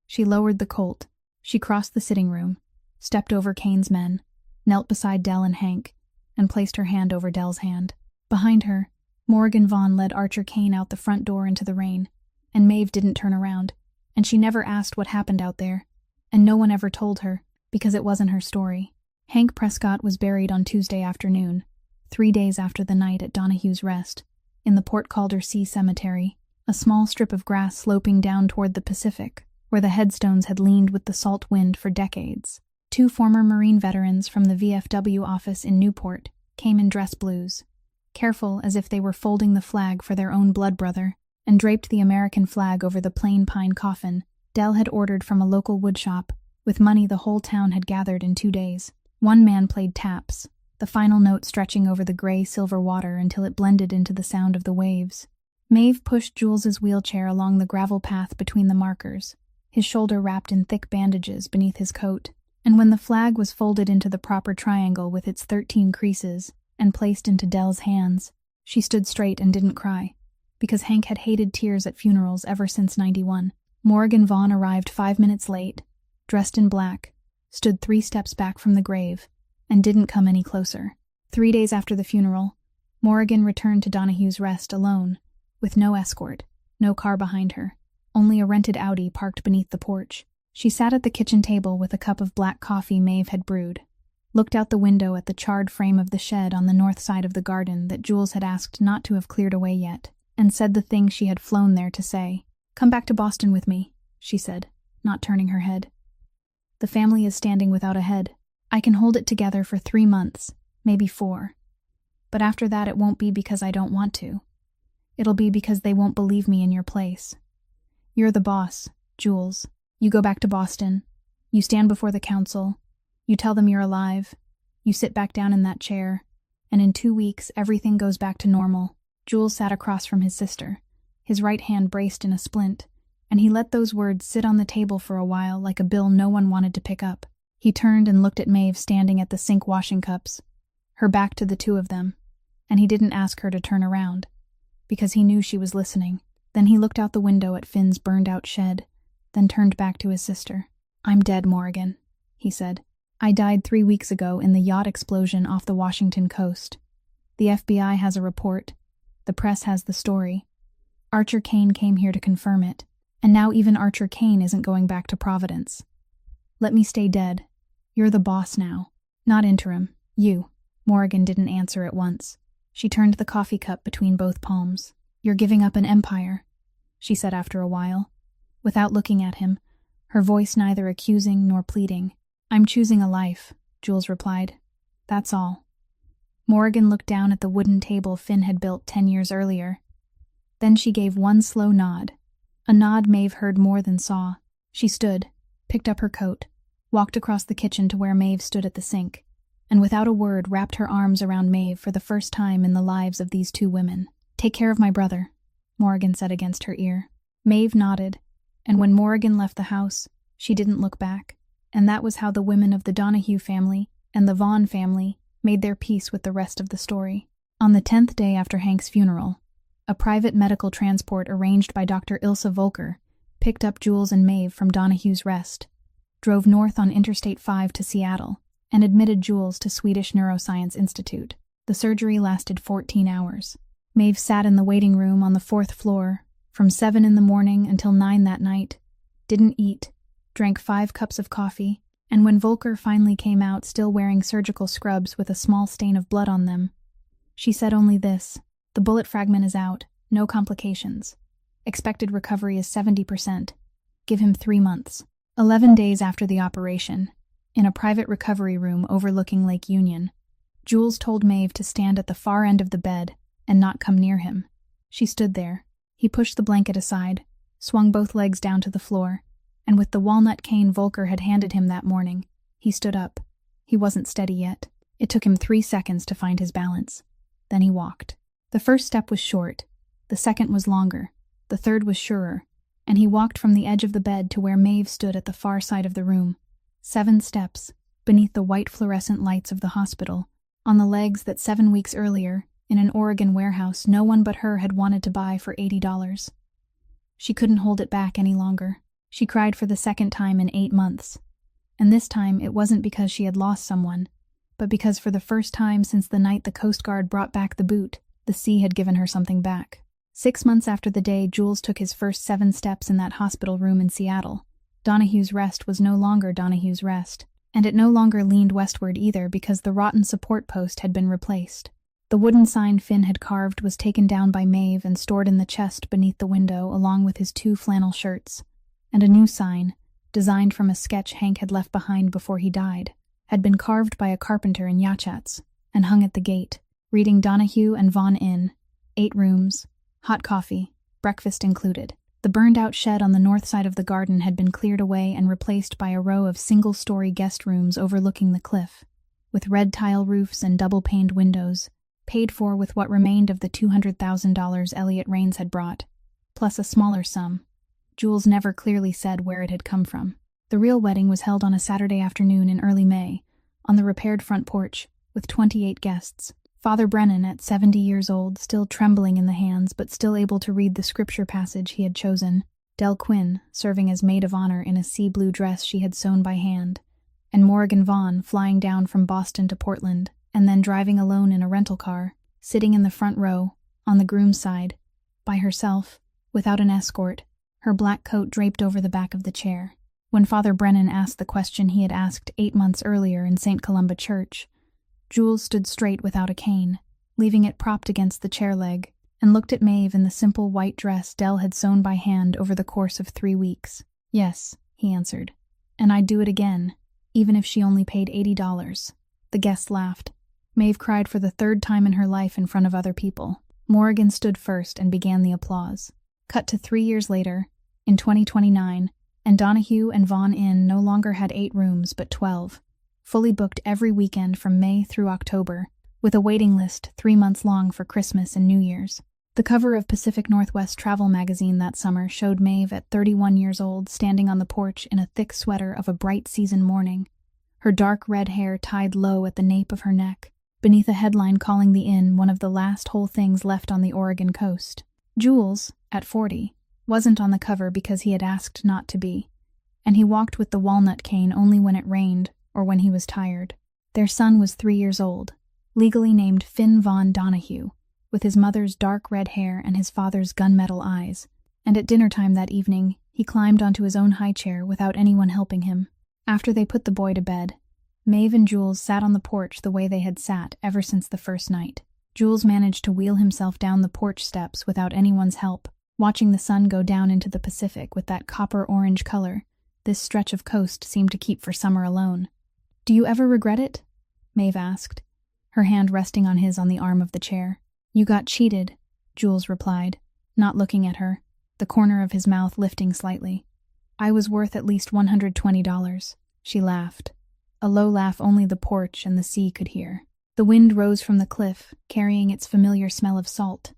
She lowered the Colt. She crossed the sitting room, stepped over Kane's men, knelt beside Dell and Hank, and placed her hand over Dell's hand. Behind her, Morrigan Vaughn led Archer Kane out the front door into the rain, and Maeve didn't turn around, and she never asked what happened out there, and no one ever told her, because it wasn't her story. Hank Prescott was buried on Tuesday afternoon, 3 days after the night at Donahue's Rest, in the Port Calder Sea Cemetery, a small strip of grass sloping down toward the Pacific, where the headstones had leaned with the salt wind for decades. 2 former Marine veterans from the VFW office in Newport came in dress blues, careful as if they were folding the flag for their own blood brother, and draped the American flag over the plain pine coffin Dell had ordered from a local woodshop, with money the whole town had gathered in 2 days. One man played taps, the final note stretching over the gray-silver water until it blended into the sound of the waves. Maeve pushed Jules's wheelchair along the gravel path between the markers, his shoulder wrapped in thick bandages beneath his coat, and when the flag was folded into the proper triangle with its 13 creases and placed into Dell's hands, she stood straight and didn't cry, because Hank had hated tears at funerals ever since '91. Morrigan Vaughn arrived 5 minutes late, dressed in black, stood 3 steps back from the grave, and didn't come any closer. 3 days after the funeral, Morrigan returned to Donahue's Rest alone, with no escort, no car behind her, only a rented Audi parked beneath the porch. She sat at the kitchen table with a cup of black coffee Maeve had brewed, looked out the window at the charred frame of the shed on the north side of the garden that Jules had asked not to have cleared away yet, and said the thing she had flown there to say. "Come back to Boston with me," she said, not turning her head. "The family is standing without a head. I can hold it together for 3 months, maybe 4. But after that it won't be because I don't want to. It'll be because they won't believe me in your place. You're the boss, Jules. You go back to Boston. You stand before the council. You tell them you're alive. You sit back down in that chair. And in 2 weeks, everything goes back to normal." Jules sat across from his sister, his right hand braced in a splint, and he let those words sit on the table for a while like a bill no one wanted to pick up. He turned and looked at Maeve standing at the sink washing cups, her back to the 2 of them, and he didn't ask her to turn around, because he knew she was listening. Then he looked out the window at Finn's burned-out shed, then turned back to his sister. "I'm dead, Morrigan," he said. "I died 3 weeks ago in the yacht explosion off the Washington coast. The FBI has a report. The press has the story. Archer Kane came here to confirm it, and now even Archer Kane isn't going back to Providence. Let me stay dead. You're the boss now. Not interim. You." Morrigan didn't answer at once. She turned the coffee cup between both palms. "You're giving up an empire," she said after a while, without looking at him, her voice neither accusing nor pleading. "I'm choosing a life," Jules replied. "That's all." Morrigan looked down at the wooden table Finn had built 10 years earlier. Then she gave one slow nod, a nod Maeve heard more than saw. She stood, picked up her coat, walked across the kitchen to where Maeve stood at the sink, and without a word wrapped her arms around Maeve for the first time in the lives of these 2 women. "Take care of my brother," Morrigan said against her ear. Maeve nodded, and when Morrigan left the house, she didn't look back, and that was how the women of the Donahue family and the Vaughn family made their peace with the rest of the story. On the 10th day after Hank's funeral, a private medical transport arranged by Dr. Ilse Volker picked up Jules and Maeve from Donahue's Rest, drove north on Interstate 5 to Seattle, and admitted Jules to Swedish Neuroscience Institute. The surgery lasted 14 hours. Maeve sat in the waiting room on the 4th floor from 7 in the morning until 9 that night, didn't eat, drank 5 cups of coffee, And when Volker finally came out, still wearing surgical scrubs with a small stain of blood on them, she said only this: "The bullet fragment is out, no complications. Expected recovery is 70%. Give him 3 months." 11 days after the operation, in a private recovery room overlooking Lake Union, Jules told Maeve to stand at the far end of the bed and not come near him. She stood there. He pushed the blanket aside, swung both legs down to the floor, and with the walnut cane Volker had handed him that morning, he stood up. He wasn't steady yet. It took him 3 seconds to find his balance. Then he walked. The first step was short, the second was longer, the third was surer, and he walked from the edge of the bed to where Maeve stood at the far side of the room. 7 steps, beneath the white fluorescent lights of the hospital, on the legs that 7 weeks earlier, in an Oregon warehouse, no one but her had wanted to buy for $80. She couldn't hold it back any longer. She cried for the second time in 8 months. And this time it wasn't because she had lost someone, but because for the first time since the night the Coast Guard brought back the boot, the sea had given her something back. 6 months after the day Jules took his first 7 steps in that hospital room in Seattle, Donahue's Rest was no longer Donahue's Rest, and it no longer leaned westward either because the rotten support post had been replaced. The wooden sign Finn had carved was taken down by Maeve and stored in the chest beneath the window along with his 2 flannel shirts, and a new sign, designed from a sketch Hank had left behind before he died, had been carved by a carpenter in Yachats and hung at the gate, reading Donahue and Vaughn Inn, 8 rooms, hot coffee, breakfast included. The burned-out shed on the north side of the garden had been cleared away and replaced by a row of single-story guest rooms overlooking the cliff, with red tile roofs and double-paned windows, paid for with what remained of the $200,000 Elliot Raines had brought, plus a smaller sum. Jules never clearly said where it had come from. The real wedding was held on a Saturday afternoon in early May, on the repaired front porch, with 28 guests. Father Brennan, at 70 years old, still trembling in the hands but still able to read the scripture passage he had chosen, Del Quinn, serving as maid of honor in a sea-blue dress she had sewn by hand, and Morgan Vaughn flying down from Boston to Portland, and then driving alone in a rental car, sitting in the front row, on the groom's side, by herself, without an escort, her black coat draped over the back of the chair. When Father Brennan asked the question he had asked 8 months earlier in St. Columba Church, Jules stood straight without a cane, leaving it propped against the chair leg, and looked at Maeve in the simple white dress Del had sewn by hand over the course of 3 weeks. "Yes," he answered, "and I'd do it again, even if she only paid $80. The guests laughed. Maeve cried for the 3rd time in her life in front of other people. Morrigan stood first and began the applause. Cut to 3 years later, in 2029, and Donahue and Vaughn Inn no longer had 8 rooms but 12, fully booked every weekend from May through October, with a waiting list 3 months long for Christmas and New Year's. The cover of Pacific Northwest Travel magazine that summer showed Maeve at 31 years old standing on the porch in a thick sweater of a bright season morning, her dark red hair tied low at the nape of her neck, beneath a headline calling the inn one of the last whole things left on the Oregon coast. Jules, at 40, wasn't on the cover because he had asked not to be, and he walked with the walnut cane only when it rained or when he was tired. Their son was 3 years old, legally named Finn Vaughn Donahue, with his mother's dark red hair and his father's gunmetal eyes, and at dinner time that evening he climbed onto his own high chair without anyone helping him. After they put the boy to bed, Maeve and Jules sat on the porch the way they had sat ever since the first night. Jules managed to wheel himself down the porch steps without anyone's help, watching the sun go down into the Pacific with that copper-orange color this stretch of coast seemed to keep for summer alone. "Do you ever regret it?" Maeve asked, her hand resting on his on the arm of the chair. "You got cheated," Jules replied, not looking at her, the corner of his mouth lifting slightly. "I was worth at least $120, she laughed, a low laugh only the porch and the sea could hear. The wind rose from the cliff, carrying its familiar smell of salt,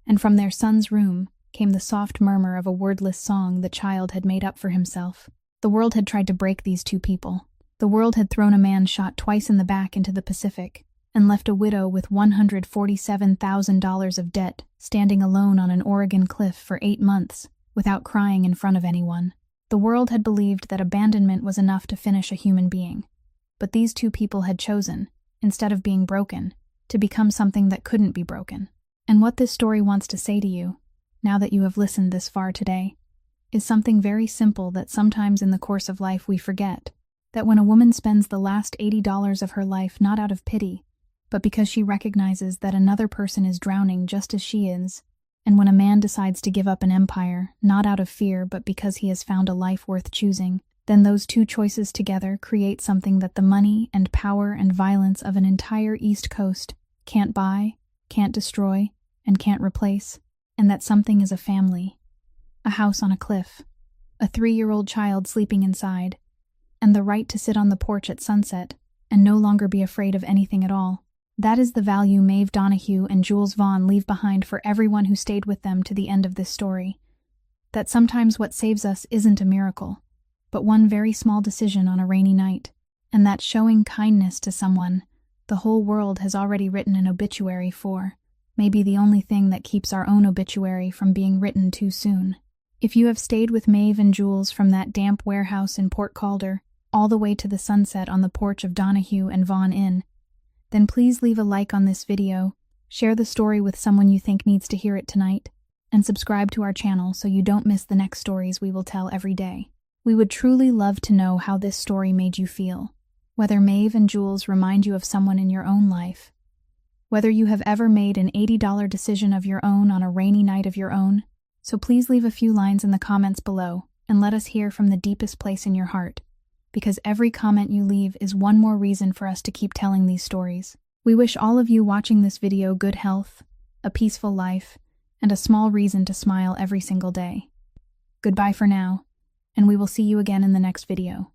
and from their son's room came the soft murmur of a wordless song the child had made up for himself. The world had tried to break these two people. The world had thrown a man shot twice in the back into the Pacific, and left a widow with $147,000 of debt standing alone on an Oregon cliff for 8 months, without crying in front of anyone. The world had believed that abandonment was enough to finish a human being. But these two people had chosen, instead of being broken, to become something that couldn't be broken. And what this story wants to say to you, now that you have listened this far today, is something very simple that sometimes in the course of life we forget. That when a woman spends the last $80 of her life not out of pity, but because she recognizes that another person is drowning just as she is, and when a man decides to give up an empire, not out of fear but because he has found a life worth choosing, then those two choices together create something that the money and power and violence of an entire East Coast can't buy, can't destroy, and can't replace, and that something is a family, a house on a cliff, a 3-year-old child sleeping inside, and the right to sit on the porch at sunset and no longer be afraid of anything at all. That is the value Maeve Donahue and Jules Vaughn leave behind for everyone who stayed with them to the end of this story. That sometimes what saves us isn't a miracle, but one very small decision on a rainy night, and that showing kindness to someone the whole world has already written an obituary for may be the only thing that keeps our own obituary from being written too soon. If you have stayed with Maeve and Jules from that damp warehouse in Port Calder all the way to the sunset on the porch of Donahue and Vaughn Inn, then please leave a like on this video, share the story with someone you think needs to hear it tonight, and subscribe to our channel so you don't miss the next stories we will tell every day. We would truly love to know how this story made you feel, whether Maeve and Jules remind you of someone in your own life, whether you have ever made an $80 decision of your own on a rainy night of your own. So please leave a few lines in the comments below and let us hear from the deepest place in your heart, because every comment you leave is one more reason for us to keep telling these stories. We wish all of you watching this video good health, a peaceful life, and a small reason to smile every single day. Goodbye for now, and we will see you again in the next video.